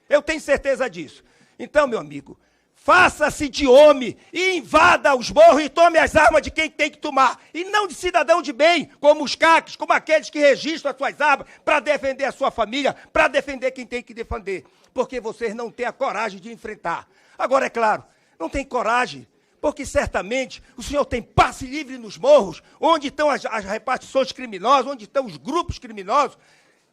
Eu tenho certeza disso. Então, meu amigo, faça-se de homem e invada os morros e tome as armas de quem tem que tomar. E não de cidadão de bem, como os CACs, como aqueles que registram as suas armas para defender a sua família, para defender quem tem que defender. Porque vocês não têm a coragem de enfrentar. Agora, é claro, não tem coragem, porque certamente o senhor tem passe livre nos morros, onde estão as repartições criminosas, onde estão os grupos criminosos,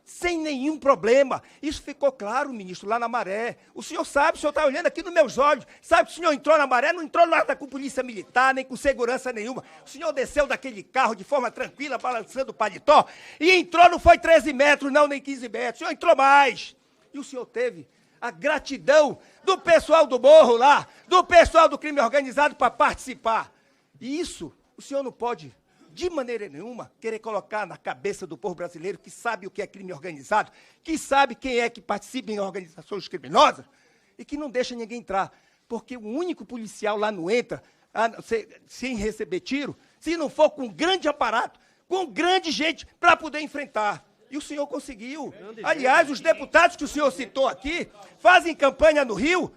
sem nenhum problema. Isso ficou claro, ministro, lá na Maré. O senhor sabe, o senhor está olhando aqui nos meus olhos, sabe que o senhor entrou na Maré, não entrou nada com polícia militar, nem com segurança nenhuma. O senhor desceu daquele carro de forma tranquila, balançando o paletó, e entrou, não foi 13 metros, não, nem 15 metros, o senhor entrou mais. E o senhor teve a gratidão do pessoal do morro lá, do pessoal do crime organizado para participar. E isso o senhor não pode de maneira nenhuma, querer colocar na cabeça do povo brasileiro que sabe o que é crime organizado, que sabe quem é que participa em organizações criminosas e que não deixa ninguém entrar. Porque o único policial lá não entra sem receber tiro, se não for com grande aparato, com grande gente para poder enfrentar. E o senhor conseguiu. Aliás, os deputados que o senhor citou aqui fazem campanha no Rio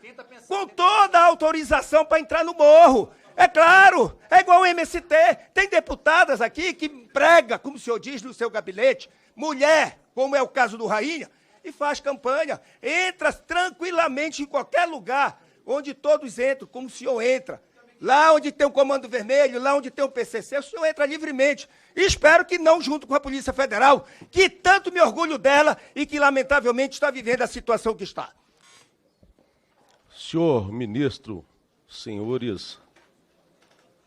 com toda a autorização para entrar no morro. É claro, é igual o MST. Tem deputadas aqui que prega, como o senhor diz no seu gabinete, mulher, como é o caso do Rainha, e faz campanha. Entra tranquilamente em qualquer lugar onde todos entram, como o senhor entra. Lá onde tem o Comando Vermelho, lá onde tem o PCC, o senhor entra livremente. E espero que não junto com a Polícia Federal, que tanto me orgulho dela e que, lamentavelmente, está vivendo a situação que está. Senhor ministro, senhores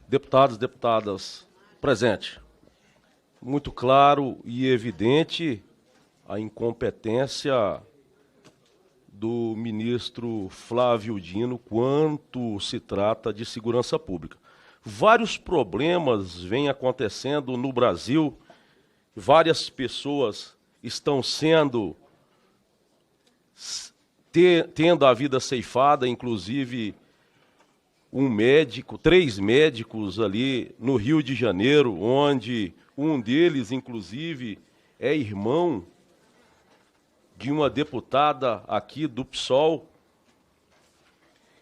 deputados, deputadas presentes, muito claro e evidente a incompetência do ministro Flávio Dino quanto se trata de segurança pública. Vários problemas vêm acontecendo no Brasil, várias pessoas estão tendo a vida ceifada, inclusive um médico, 3 médicos ali no Rio de Janeiro, onde um deles, inclusive, é irmão de uma deputada aqui do PSOL,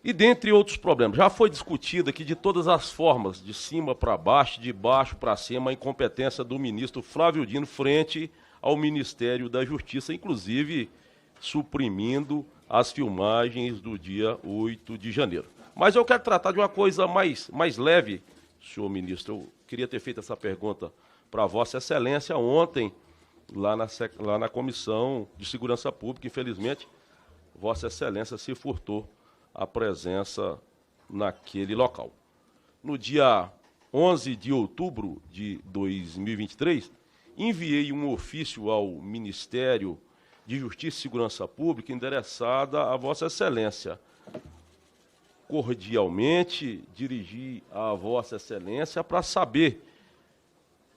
e dentre outros problemas. Já foi discutido aqui de todas as formas, de cima para baixo, de baixo para cima, a incompetência do ministro Flávio Dino frente ao Ministério da Justiça, inclusive suprimindo as filmagens do dia 8 de janeiro. Mas eu quero tratar de uma coisa mais leve, senhor ministro. Eu queria ter feito essa pergunta para Vossa Excelência ontem, lá na Comissão de Segurança Pública. Infelizmente, Vossa Excelência se furtou a presença naquele local. No dia 11 de outubro de 2023, enviei um ofício ao Ministério de Justiça e Segurança Pública endereçada a Vossa Excelência. Cordialmente dirigi a Vossa Excelência para saber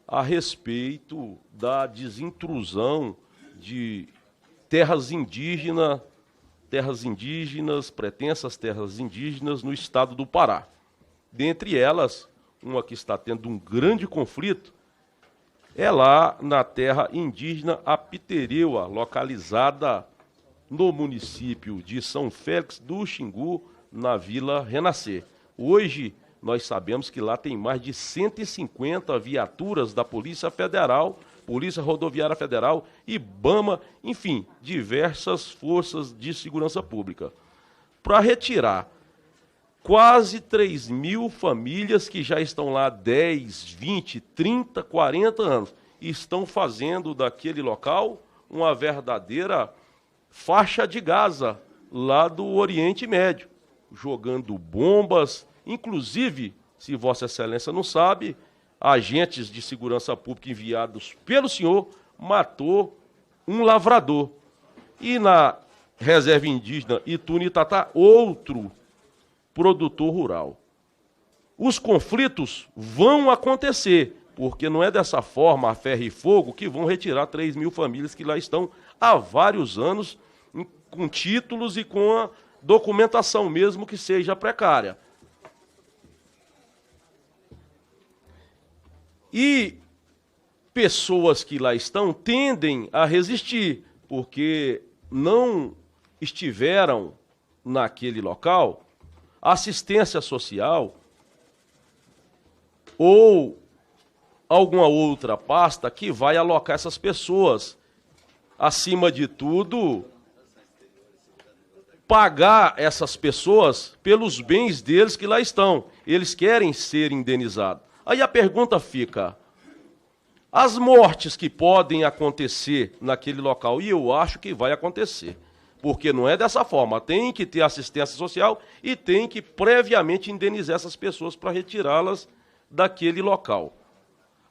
a respeito da desintrusão de terras indígenas, pretensas terras indígenas no estado do Pará. Dentre elas, uma que está tendo um grande conflito é lá na terra indígena Apitereua, localizada no município de São Félix do Xingu, na Vila Renascer. Hoje, nós sabemos que lá tem mais de 150 viaturas da Polícia Federal, Polícia Rodoviária Federal, IBAMA, enfim, diversas forças de segurança pública, para retirar quase 3.000 famílias que já estão lá 10, 20, 30, 40 anos, e estão fazendo daquele local uma verdadeira faixa de Gaza, lá do Oriente Médio, jogando bombas. Inclusive, se Vossa Excelência não sabe, agentes de segurança pública enviados pelo senhor matou um lavrador. E na reserva indígena Itunitatá, outro produtor rural. Os conflitos vão acontecer, porque não é dessa forma, a ferro e fogo, que vão retirar 3.000 famílias que lá estão há vários anos, com títulos e com a documentação mesmo que seja precária. E pessoas que lá estão tendem a resistir, porque não estiveram naquele local assistência social ou alguma outra pasta que vai alocar essas pessoas. Acima de tudo, pagar essas pessoas pelos bens deles que lá estão. Eles querem ser indenizados. Aí a pergunta fica, as mortes que podem acontecer naquele local, e eu acho que vai acontecer, porque não é dessa forma, tem que ter assistência social e tem que previamente indenizar essas pessoas para retirá-las daquele local.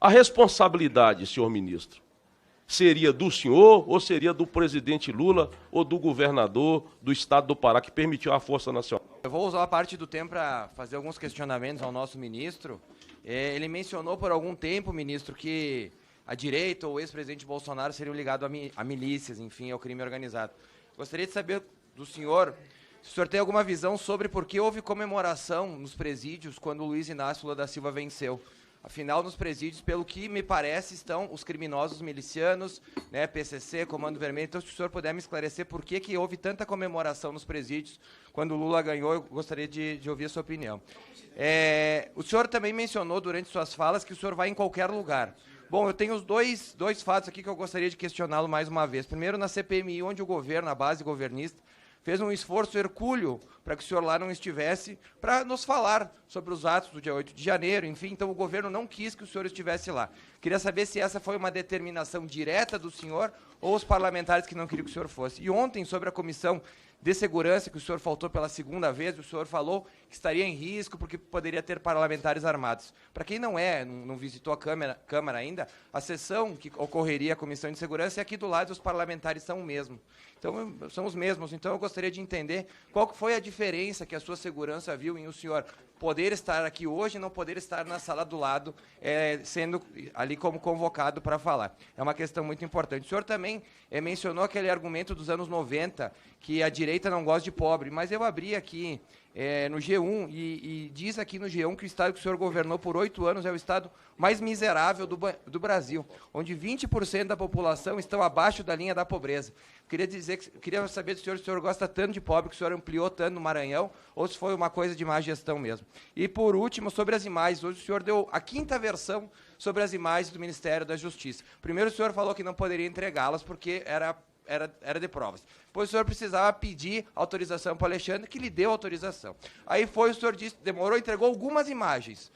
A responsabilidade, senhor ministro, seria do senhor ou seria do presidente Lula ou do governador do estado do Pará que permitiu a Força Nacional? Eu vou usar a parte do tempo para fazer alguns questionamentos ao nosso ministro, Ele mencionou por algum tempo, ministro, que a direita ou o ex-presidente Bolsonaro seriam ligados a milícias, enfim, ao crime organizado. Gostaria de saber do senhor se o senhor tem alguma visão sobre por que houve comemoração nos presídios quando o Luiz Inácio Lula da Silva venceu. Afinal, nos presídios, pelo que me parece, estão os criminosos milicianos, né, PCC, Comando Vermelho. Então, se o senhor puder me esclarecer por que houve tanta comemoração nos presídios quando o Lula ganhou, eu gostaria de ouvir a sua opinião. O senhor também mencionou durante suas falas que o senhor vai em qualquer lugar. Bom, eu tenho os dois fatos aqui que eu gostaria de questioná-lo mais uma vez. Primeiro, na CPMI, onde o governo, a base governista, fez um esforço hercúleo para que o senhor lá não estivesse, para nos falar sobre os atos do dia 8 de janeiro, enfim, então o governo não quis que o senhor estivesse lá. Queria saber se essa foi uma determinação direta do senhor ou os parlamentares que não queriam que o senhor fosse. E ontem, sobre a comissão de segurança, que o senhor faltou pela segunda vez, o senhor falou que estaria em risco porque poderia ter parlamentares armados. Para quem não visitou a Câmara ainda, a sessão que ocorreria a Comissão de Segurança é aqui do lado, os parlamentares são os mesmos. Então, eu gostaria de entender qual foi a diferença que a sua segurança viu em o senhor poder estar aqui hoje e não poder estar na sala do lado, sendo ali como convocado para falar. É uma questão muito importante. O senhor também mencionou aquele argumento dos anos 90, que a direita não gosta de pobre, mas eu abri aqui no G1 e diz aqui no G1 que o estado que o senhor governou por 8 anos é o estado mais miserável do Brasil, onde 20% da população estão abaixo da linha da pobreza. Queria saber se o senhor gosta tanto de pobre, que o senhor ampliou tanto no Maranhão, ou se foi uma coisa de má gestão mesmo. E, por último, sobre as imagens. Hoje o senhor deu a 5ª versão sobre as imagens do Ministério da Justiça. Primeiro, o senhor falou que não poderia entregá-las porque era de provas. Depois o senhor precisava pedir autorização para o Alexandre, que lhe deu autorização. Aí o senhor disse, demorou, entregou algumas imagens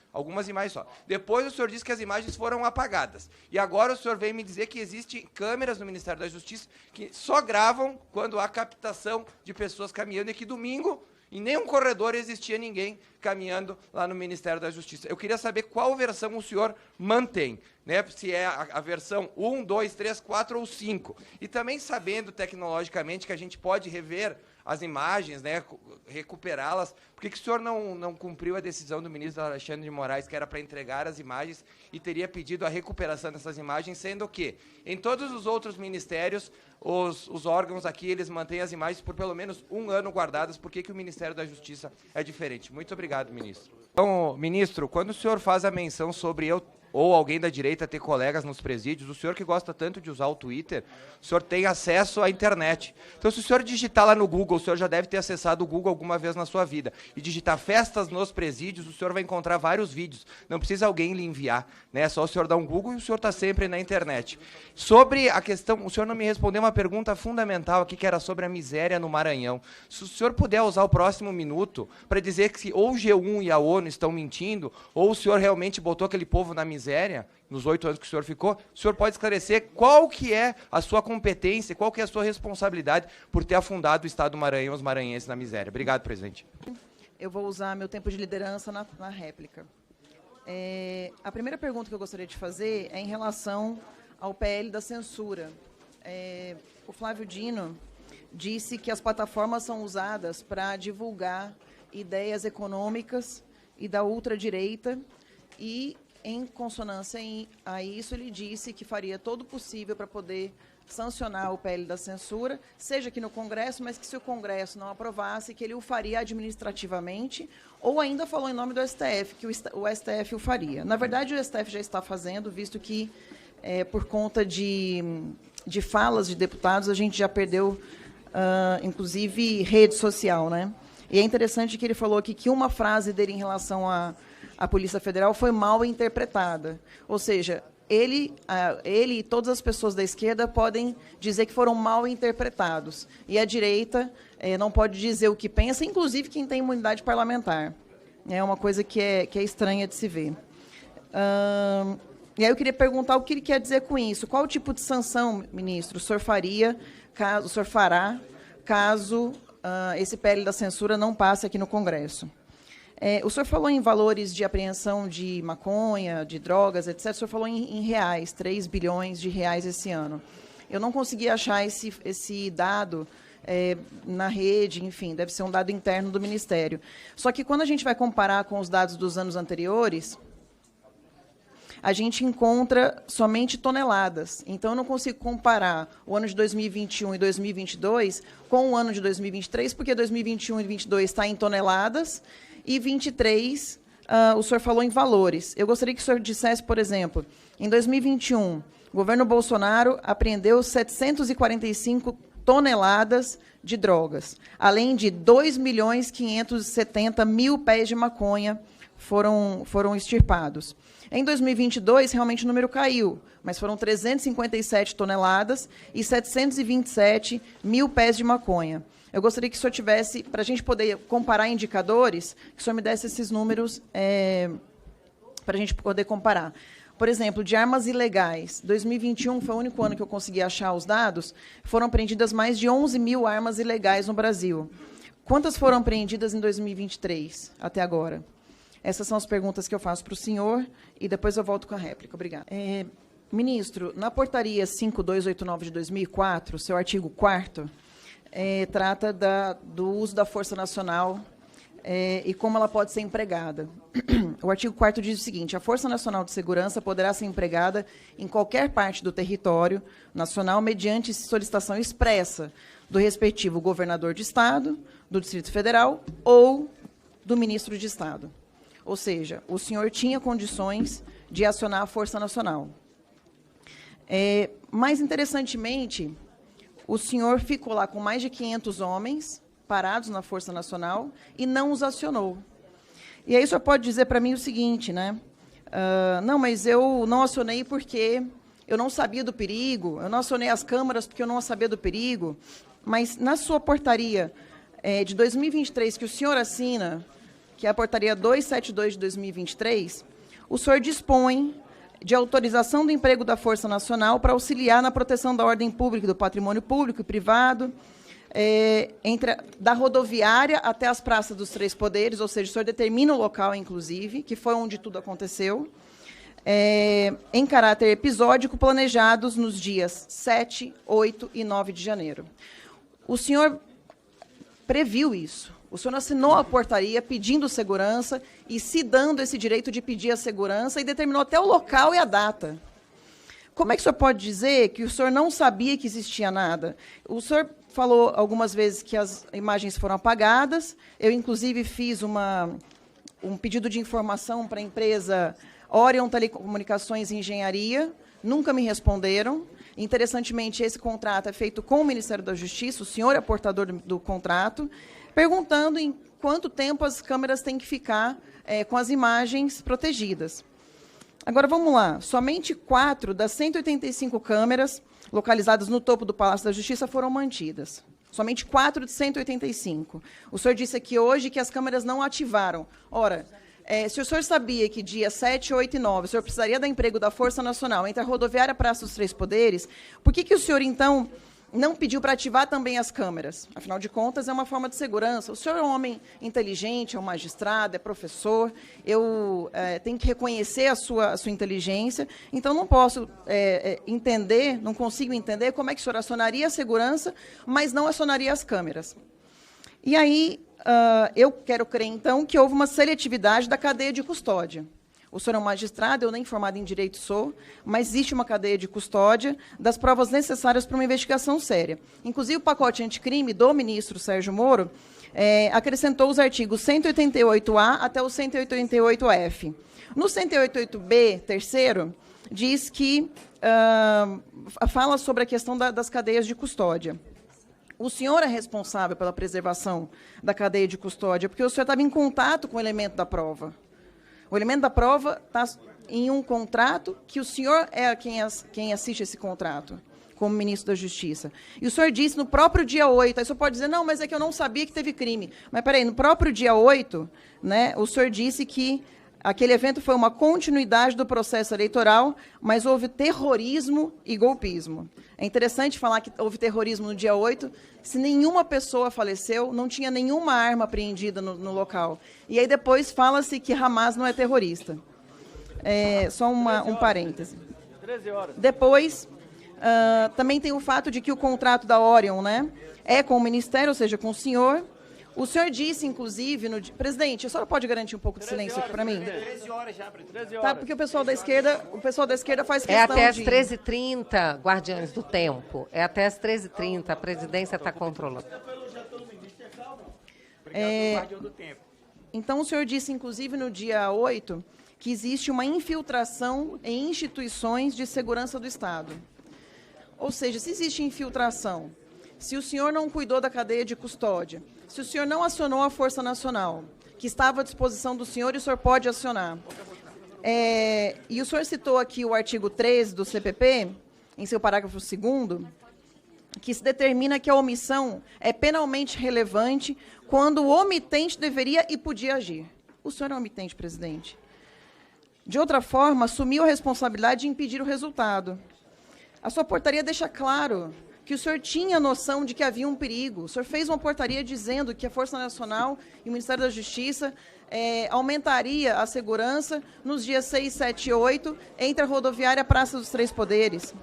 só. Depois o senhor disse que as imagens foram apagadas. E agora o senhor vem me dizer que existem câmeras no Ministério da Justiça que só gravam quando há captação de pessoas caminhando, e que domingo, em nenhum corredor existia ninguém caminhando lá no Ministério da Justiça. Eu queria saber qual versão o senhor mantém, né? Se é a versão 1, 2, 3, 4 ou 5. E também sabendo tecnologicamente que a gente pode rever as imagens, né, recuperá-las, por que o senhor não cumpriu a decisão do ministro Alexandre de Moraes, que era para entregar as imagens e teria pedido a recuperação dessas imagens, sendo que em todos os outros ministérios, os órgãos aqui, eles mantêm as imagens por pelo menos 1 ano guardadas. Por que o Ministério da Justiça é diferente? Muito obrigado, ministro. Então, ministro, quando o senhor faz a menção sobre eu ou alguém da direita ter colegas nos presídios, o senhor que gosta tanto de usar o Twitter, o senhor tem acesso à internet. Então, se o senhor digitar lá no Google, o senhor já deve ter acessado o Google alguma vez na sua vida, e digitar festas nos presídios, o senhor vai encontrar vários vídeos. Não precisa alguém lhe enviar, né? É só o senhor dar um Google e o senhor está sempre na internet. Sobre a questão, o senhor não me respondeu uma pergunta fundamental aqui, que era sobre a miséria no Maranhão. Se o senhor puder usar o próximo minuto para dizer que ou o G1 e a ONU estão mentindo, ou o senhor realmente botou aquele povo na miséria, nos 8 anos que o senhor pode esclarecer qual que é a sua competência, qual que é a sua responsabilidade por ter afundado o Estado do Maranhão, os maranhenses na miséria. Obrigado, presidente. Eu vou usar meu tempo de liderança na réplica. A primeira pergunta que eu gostaria de fazer é em relação ao PL da censura. O Flávio Dino disse que as plataformas são usadas para divulgar ideias econômicas e da ultradireita, e, em consonância a isso, ele disse que faria todo o possível para poder sancionar o PL da censura, seja aqui no Congresso, mas que se o Congresso não aprovasse, que ele o faria administrativamente, ou ainda falou em nome do STF, que o STF o faria. Na verdade, o STF já está fazendo, visto que, por conta de falas de deputados, a gente já perdeu, inclusive, rede social, né? E é interessante que ele falou aqui que uma frase dele em relação à Polícia Federal foi mal interpretada. Ou seja, ele e todas as pessoas da esquerda podem dizer que foram mal interpretados. E a direita não pode dizer o que pensa, inclusive quem tem imunidade parlamentar. É uma coisa que é estranha de se ver. E aí eu queria perguntar o que ele quer dizer com isso. Qual tipo de sanção, ministro, o senhor fará caso esse PL da censura não passe aqui no Congresso? O senhor falou em valores de apreensão de maconha, de drogas, etc. O senhor falou em reais, 3 bilhões de reais esse ano. Eu não consegui achar esse dado na rede, enfim, deve ser um dado interno do Ministério. Só que quando a gente vai comparar com os dados dos anos anteriores, a gente encontra somente toneladas. Então, eu não consigo comparar o ano de 2021 e 2022 com o ano de 2023, porque 2021 e 2022 está em toneladas, e 23, o senhor falou em valores. Eu gostaria que o senhor dissesse, por exemplo, em 2021, o governo Bolsonaro apreendeu 745 toneladas de drogas, além de 2.570.000 pés de maconha foram extirpados. Em 2022, realmente o número caiu, mas foram 357 toneladas e 727.000 pés de maconha. Eu gostaria que o senhor tivesse, para a gente poder comparar indicadores, que o senhor me desse esses números para a gente poder comparar. Por exemplo, de armas ilegais, 2021 foi o único ano que eu consegui achar os dados, foram apreendidas mais de 11.000 armas ilegais no Brasil. Quantas foram apreendidas em 2023, até agora? Essas são as perguntas que eu faço para o senhor, e depois eu volto com a réplica. Obrigada. Ministro, na portaria 5289 de 2004, seu artigo 4º, trata do uso da Força Nacional e como ela pode ser empregada. O artigo 4º diz o seguinte: a Força Nacional de Segurança poderá ser empregada em qualquer parte do território nacional mediante solicitação expressa do respectivo governador de Estado, do Distrito Federal ou do ministro de Estado. Ou seja, o senhor tinha condições de acionar a Força Nacional. Mais interessantemente, o senhor ficou lá com mais de 500 homens parados na Força Nacional e não os acionou. E aí o senhor pode dizer para mim o seguinte, né? Não, mas eu não acionei porque eu não sabia do perigo, eu não acionei as câmaras porque eu não sabia do perigo, mas na sua portaria de 2023, que o senhor assina, que é a portaria 272 de 2023, o senhor dispõe de autorização do emprego da Força Nacional para auxiliar na proteção da ordem pública, do patrimônio público e privado, da rodoviária até as praças dos Três Poderes, ou seja, o senhor determina o local, inclusive, que foi onde tudo aconteceu, em caráter episódico, planejados nos dias 7, 8 e 9 de janeiro. O senhor previu isso. O senhor assinou a portaria pedindo segurança e se dando esse direito de pedir a segurança e determinou até o local e a data. Como é que o senhor pode dizer que o senhor não sabia que existia nada? O senhor falou algumas vezes que as imagens foram apagadas. Eu, inclusive, fiz um pedido de informação para a empresa Orion Telecomunicações e Engenharia. Nunca me responderam. Interessantemente, esse contrato é feito com o Ministério da Justiça, o senhor é portador do contrato, perguntando em quanto tempo as câmeras têm que ficar com as imagens protegidas. Agora, vamos lá. Somente 4 das 185 câmeras localizadas no topo do Palácio da Justiça foram mantidas. Somente 4 de 185. O senhor disse aqui hoje que as câmeras não ativaram. Ora, se o senhor sabia que dia 7, 8 e 9 o senhor precisaria do emprego da Força Nacional entre a rodoviária e a Praça dos Três Poderes, por que o senhor, então, não pediu para ativar também as câmeras? Afinal de contas, é uma forma de segurança. O senhor é um homem inteligente, é um magistrado, é professor, eu tenho que reconhecer a sua inteligência, então não posso entender, não consigo entender como é que o senhor acionaria a segurança, mas não acionaria as câmeras. E aí, eu quero crer, então, que houve uma seletividade da cadeia de custódia. O senhor é um magistrado, eu nem formado em direito sou, mas existe uma cadeia de custódia das provas necessárias para uma investigação séria. Inclusive, o pacote anticrime do ministro Sérgio Moro acrescentou os artigos 188A até o 188F. No 188B, terceiro, diz que fala sobre a questão das cadeias de custódia. O senhor é responsável pela preservação da cadeia de custódia, porque o senhor estava em contato com o elemento da prova. O elemento da prova está em um contrato que o senhor é quem assiste esse contrato, como ministro da Justiça. E o senhor disse no próprio dia 8, aí o senhor pode dizer, não, mas é que eu não sabia que teve crime. Mas, peraí, no próprio dia 8, né, o senhor disse que aquele evento foi uma continuidade do processo eleitoral, mas houve terrorismo e golpismo. É interessante falar que houve terrorismo no dia 8, se nenhuma pessoa faleceu, não tinha nenhuma arma apreendida no local. E aí depois fala-se que Hamas não é terrorista. Só um parêntese. 13 horas. Depois, também tem o fato de que o contrato da Orion, né, é com o Ministério, ou seja, com o senhor. O senhor disse, inclusive, presidente, a senhora pode garantir um pouco de silêncio aqui para mim? 13 horas já, 13 horas. Tá, porque o pessoal da esquerda faz questão É até às de... 13h30, guardiões do tempo. É até às 13h30, a presidência está controlando. Então, o senhor disse, inclusive, no dia 8, que existe uma infiltração em instituições de segurança do Estado. Ou seja, se existe infiltração, se o senhor não cuidou da cadeia de custódia, se o senhor não acionou a Força Nacional, que estava à disposição do senhor, e o senhor pode acionar. E o senhor citou aqui o artigo 13 do CPP, em seu parágrafo 2º, que se determina que a omissão é penalmente relevante quando o omitente deveria e podia agir. O senhor é omitente, presidente. De outra forma, assumiu a responsabilidade de impedir o resultado. A sua portaria deixa claro que o senhor tinha noção de que havia um perigo. O senhor fez uma portaria dizendo que a Força Nacional e o Ministério da Justiça aumentaria a segurança nos dias 6, 7 e 8 entre a rodoviária e a Praça dos Três Poderes.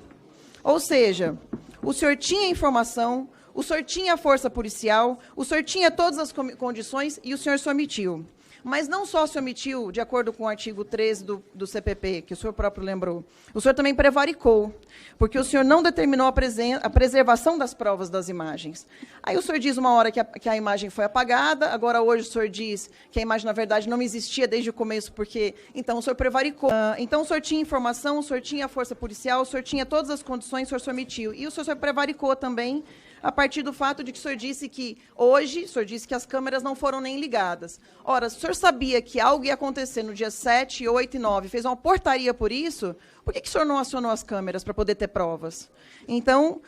Ou seja, o senhor tinha informação, o senhor tinha força policial, o senhor tinha todas as condições e o senhor se omitiu. Mas não só se omitiu, de acordo com o artigo 13 do CPP, que o senhor próprio lembrou, o senhor também prevaricou, porque o senhor não determinou a preservação das provas das imagens. Aí o senhor diz uma hora que a imagem foi apagada, agora hoje o senhor diz que a imagem, na verdade, não existia desde o começo, porque... Então, o senhor prevaricou. Então, o senhor tinha informação, o senhor tinha força policial, o senhor tinha todas as condições, o senhor se omitiu. E o senhor prevaricou também, a partir do fato de que o senhor disse que hoje, o senhor disse que as câmeras não foram nem ligadas. Ora, se o senhor sabia que algo ia acontecer no dia 7, 8 e 9, fez uma portaria por isso, por que o senhor não acionou as câmeras para poder ter provas? Então,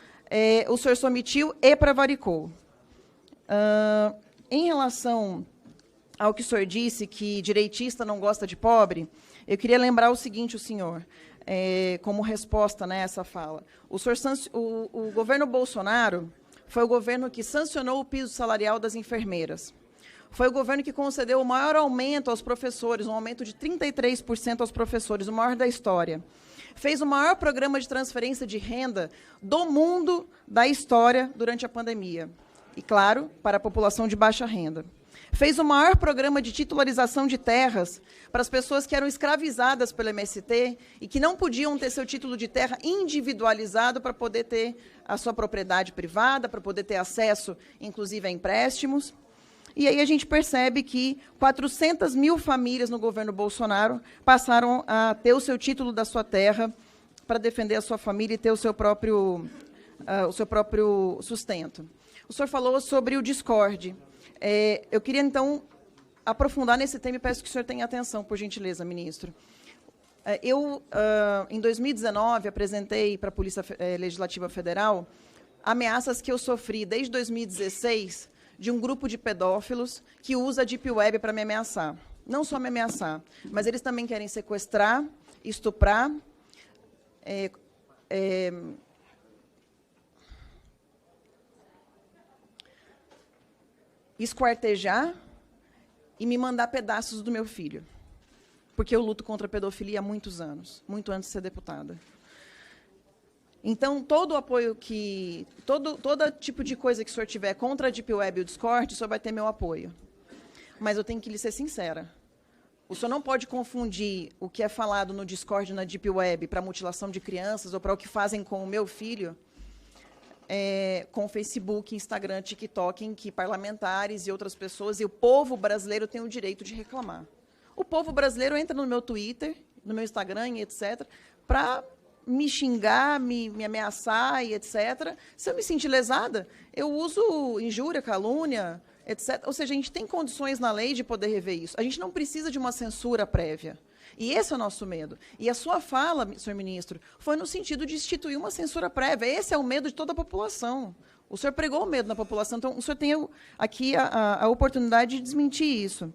o senhor se omitiu e prevaricou. Em relação ao que o senhor disse, que direitista não gosta de pobre, eu queria lembrar o seguinte, o senhor, como resposta, né, a essa fala. O governo Bolsonaro foi o governo que sancionou o piso salarial das enfermeiras. Foi o governo que concedeu o maior aumento aos professores, um aumento de 33% aos professores, o maior da história. Fez o maior programa de transferência de renda do mundo da história durante a pandemia. E, claro, para a população de baixa renda. Fez o maior programa de titularização de terras para as pessoas que eram escravizadas pelo MST e que não podiam ter seu título de terra individualizado para poder ter a sua propriedade privada, para poder ter acesso, inclusive, a empréstimos. E aí a gente percebe que 400 mil famílias no governo Bolsonaro passaram a ter o seu título da sua terra para defender a sua família e ter o seu próprio sustento. O senhor falou sobre o Discord. Eu queria, então, aprofundar nesse tema e peço que o senhor tenha atenção, por gentileza, ministro. Em 2019, apresentei para a Polícia Legislativa Federal ameaças que eu sofri desde 2016 de um grupo de pedófilos que usa a Deep Web para me ameaçar. Não só me ameaçar, mas eles também querem sequestrar, estuprar, esquartejar e me mandar pedaços do meu filho. Porque eu luto contra a pedofilia há muitos anos, muito antes de ser deputada. Então, todo o apoio todo tipo de coisa que o senhor tiver contra a Deep Web e o Discord, o senhor vai ter meu apoio. Mas eu tenho que lhe ser sincera. O senhor não pode confundir o que é falado no Discord e na Deep Web para mutilação de crianças ou para o que fazem com o meu filho com o Facebook, Instagram, TikTok, em que parlamentares e outras pessoas e o povo brasileiro tem o direito de reclamar. O povo brasileiro entra no meu Twitter, no meu Instagram e etc., para me xingar, me ameaçar e etc. Se eu me sentir lesada, eu uso injúria, calúnia, etc. Ou seja, a gente tem condições na lei de poder rever isso. A gente não precisa de uma censura prévia. E esse é o nosso medo. E a sua fala, senhor ministro, foi no sentido de instituir uma censura prévia. Esse é o medo de toda a população. O senhor pregou o medo na população, então o senhor tem aqui a oportunidade de desmentir isso.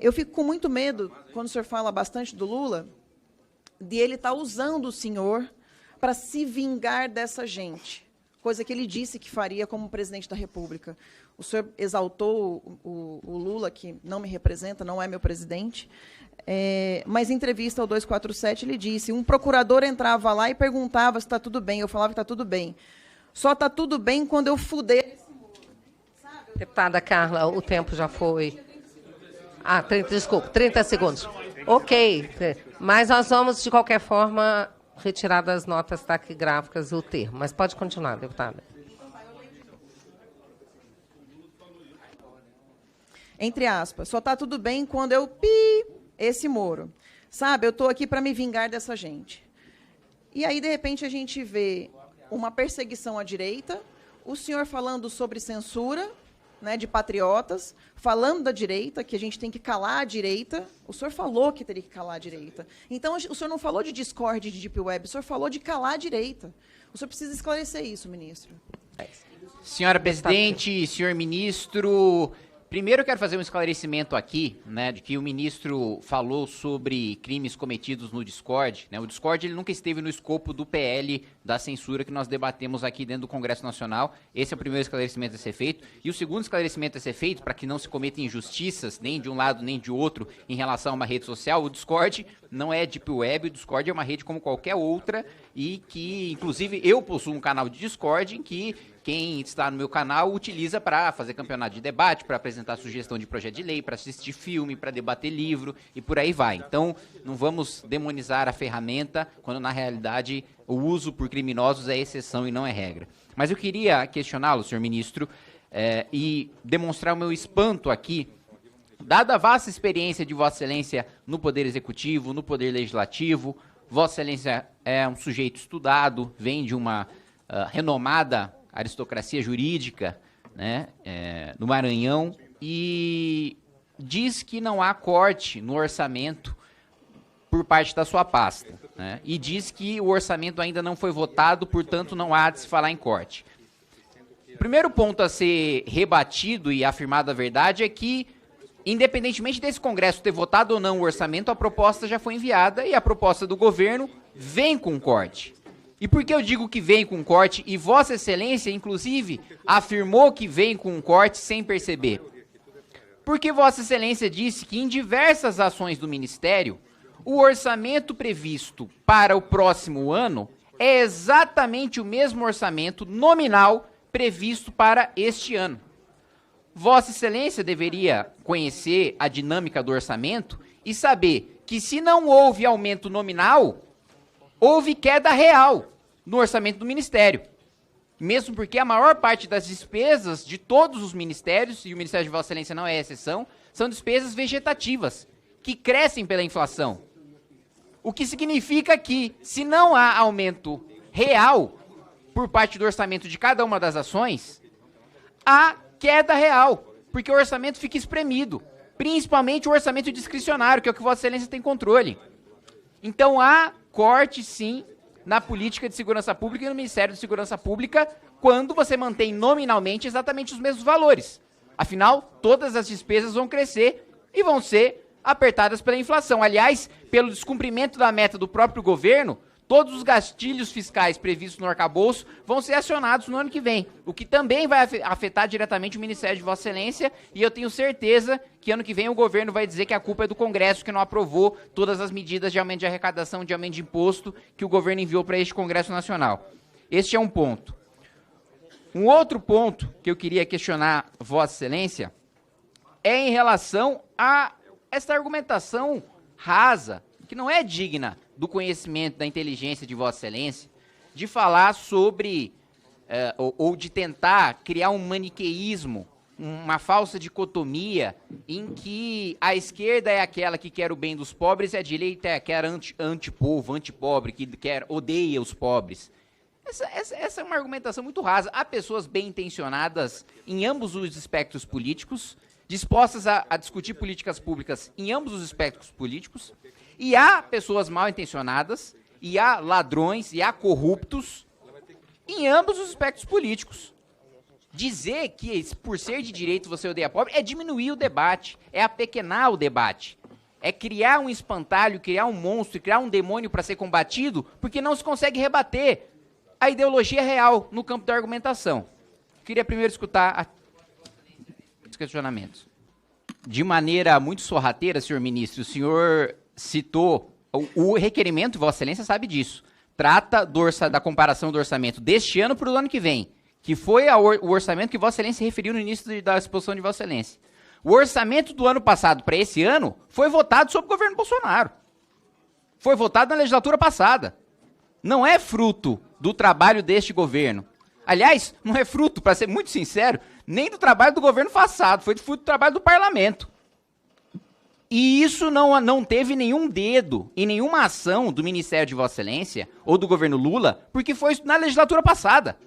Eu fico com muito medo, quando o senhor fala bastante do Lula, de ele estar usando o senhor para se vingar dessa gente, coisa que ele disse que faria como presidente da República. O senhor exaltou o Lula, que não me representa, não é meu presidente, mas em entrevista ao 247 ele disse, um procurador entrava lá e perguntava se está tudo bem, eu falava que está tudo bem. Só está tudo bem quando eu fuder esse muro. Sabe? Deputada Carla, o tempo já foi. 30 segundos. Ok, mas nós vamos, de qualquer forma, retirar das notas taquigráficas o termo. Mas pode continuar, deputada. Entre aspas, só está tudo bem quando eu esse Moro. Sabe, eu estou aqui para me vingar dessa gente. E aí, de repente, a gente vê uma perseguição à direita, o senhor falando sobre censura, né, de patriotas, falando da direita, que a gente tem que calar a direita. O senhor falou que teria que calar a direita. Então, o senhor não falou de Discord, de Deep Web, o senhor falou de calar a direita. O senhor precisa esclarecer isso, ministro. Senhora presidente, senhor ministro, primeiro eu quero fazer um esclarecimento aqui, né, de que o ministro falou sobre crimes cometidos no Discord, né? O Discord ele nunca esteve no escopo do PL da censura que nós debatemos aqui dentro do Congresso Nacional. Esse é o primeiro esclarecimento a ser feito. E o segundo esclarecimento a ser feito, para que não se cometam injustiças, nem de um lado nem de outro, em relação a uma rede social, o Discord não é Deep Web, o Discord é uma rede como qualquer outra e que, inclusive, eu possuo um canal de Discord em que quem está no meu canal utiliza para fazer campeonato de debate, para apresentar sugestão de projeto de lei, para assistir filme, para debater livro e por aí vai. Então, não vamos demonizar a ferramenta, quando na realidade o uso por criminosos é exceção e não é regra. Mas eu queria questioná-lo, senhor ministro, e demonstrar o meu espanto aqui, dada a vasta experiência de Vossa Excelência no Poder Executivo, no Poder Legislativo. Vossa Excelência é um sujeito estudado, vem de uma renomada aristocracia jurídica, né, no Maranhão, e diz que não há corte no orçamento por parte da sua pasta, né, e diz que o orçamento ainda não foi votado, portanto não há de se falar em corte. O primeiro ponto a ser rebatido e afirmado a verdade é que, independentemente desse Congresso ter votado ou não o orçamento, a proposta já foi enviada e a proposta do governo vem com corte. E por que eu digo que vem com corte, e Vossa Excelência, inclusive, afirmou que vem com corte sem perceber? Porque Vossa Excelência disse que em diversas ações do Ministério, o orçamento previsto para o próximo ano é exatamente o mesmo orçamento nominal previsto para este ano. Vossa Excelência deveria conhecer a dinâmica do orçamento e saber que se não houve aumento nominal, houve queda real no orçamento do Ministério. Mesmo porque a maior parte das despesas de todos os ministérios, e o Ministério de Vossa Excelência não é exceção, são despesas vegetativas, que crescem pela inflação. O que significa que, se não há aumento real por parte do orçamento de cada uma das ações, há queda real, porque o orçamento fica espremido, principalmente o orçamento discricionário, que é o que Vossa Excelência tem controle. Então há corte, sim, na política de segurança pública e no Ministério de Segurança Pública, quando você mantém nominalmente exatamente os mesmos valores. Afinal, todas as despesas vão crescer e vão ser apertadas pela inflação. Aliás, pelo descumprimento da meta do próprio governo, todos os gastilhos fiscais previstos no arcabouço vão ser acionados no ano que vem, o que também vai afetar diretamente o Ministério de Vossa Excelência, e eu tenho certeza que ano que vem o governo vai dizer que a culpa é do Congresso, que não aprovou todas as medidas de aumento de arrecadação, de aumento de imposto que o governo enviou para este Congresso Nacional. Este é um ponto. Um outro ponto que eu queria questionar Vossa Excelência é em relação a essa argumentação rasa, que não é digna do conhecimento, da inteligência de Vossa Excelência, de falar sobre, ou de tentar criar um maniqueísmo, uma falsa dicotomia, em que a esquerda é aquela que quer o bem dos pobres e a direita é aquela antipovo, antipobre, que odeia os pobres. Essa é uma argumentação muito rasa. Há pessoas bem intencionadas em ambos os espectros políticos, dispostas a discutir políticas públicas em ambos os espectros políticos, e há pessoas mal intencionadas, e há ladrões, e há corruptos em ambos os espectros políticos. Dizer que por ser de direito você odeia pobre é diminuir o debate, é apequenar o debate, é criar um espantalho, criar um monstro, criar um demônio para ser combatido, porque não se consegue rebater a ideologia real no campo da argumentação. Queria primeiro escutar os questionamentos. De maneira muito sorrateira, senhor ministro, o senhor citou o requerimento, Vossa Excelência sabe disso, trata da comparação do orçamento deste ano para o ano que vem, que foi o orçamento que Vossa Excelência referiu no início da exposição de Vossa Excelência. O orçamento do ano passado para esse ano foi votado sob o governo Bolsonaro. Foi votado na legislatura passada. Não é fruto do trabalho deste governo. Aliás, não é fruto, para ser muito sincero, nem do trabalho do governo passado, foi fruto do trabalho do parlamento. E isso não teve nenhum dedo e nenhuma ação do Ministério de Vossa Excelência ou do governo Lula, porque foi na legislatura passada.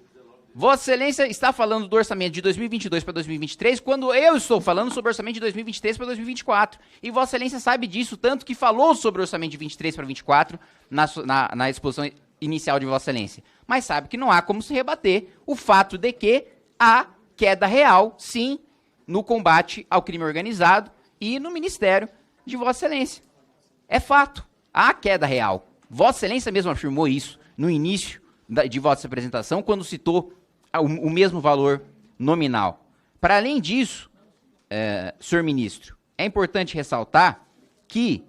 Vossa Excelência está falando do orçamento de 2022 para 2023, quando eu estou falando sobre o orçamento de 2023 para 2024. E Vossa Excelência sabe disso, tanto que falou sobre o orçamento de 23 para 24 na exposição inicial de Vossa Excelência. Mas sabe que não há como se rebater o fato de que há queda real, sim, no combate ao crime organizado e no Ministério de Vossa Excelência. É fato, há queda real. Vossa Excelência mesmo afirmou isso no início de vossa apresentação, quando citou o mesmo valor nominal. Para além disso, senhor ministro, é importante ressaltar que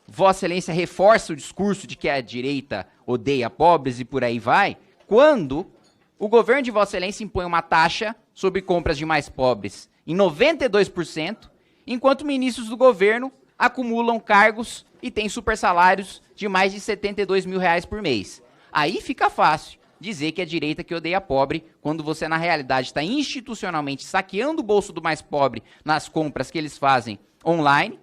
Vossa Excelência reforça o discurso de que a direita odeia pobres e por aí vai, quando o governo de Vossa Excelência impõe uma taxa sobre compras de mais pobres em 92%, enquanto ministros do governo acumulam cargos e têm supersalários de mais de R$72 mil por mês. Aí fica fácil dizer que é a direita que odeia pobre, quando você, na realidade, está institucionalmente saqueando o bolso do mais pobre nas compras que eles fazem online,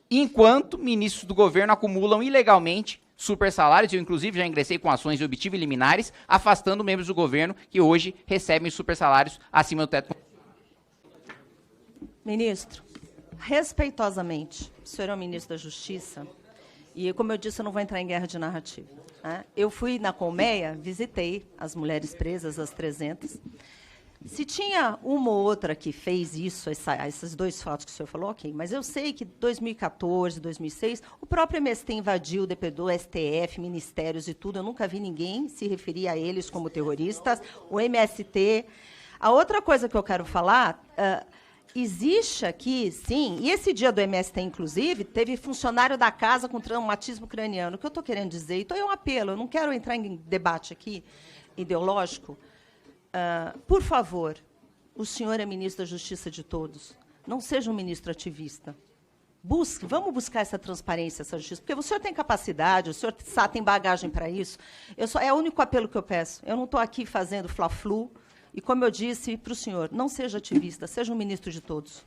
enquanto ministros do governo acumulam ilegalmente supersalários. Eu, inclusive, já ingressei com ações e obtive liminares, afastando membros do governo que hoje recebem supersalários acima do teto. Ministro, respeitosamente, o senhor é o ministro da Justiça, e, como eu disse, eu não vou entrar em guerra de narrativa. Né? Eu fui na Colmeia, visitei as mulheres presas, as 300. Se tinha uma ou outra que fez isso, esses dois fatos que o senhor falou, ok. Mas eu sei que 2014, 2006, o próprio MST invadiu o DPDO, STF, ministérios e tudo. Eu nunca vi ninguém se referir a eles como terroristas. O MST. A outra coisa que eu quero falar... existe aqui, sim, e esse dia do MST, inclusive, teve funcionário da casa com traumatismo craniano. O que eu estou querendo dizer, então é um apelo, eu não quero entrar em debate aqui ideológico. Por favor, o senhor é ministro da Justiça de todos, não seja um ministro ativista. Vamos buscar essa transparência, essa justiça, porque o senhor tem capacidade, o senhor tem bagagem para isso. É o único apelo que eu peço. Eu não estou aqui fazendo fla-flu. E, como eu disse para o senhor, não seja ativista, seja um ministro de todos.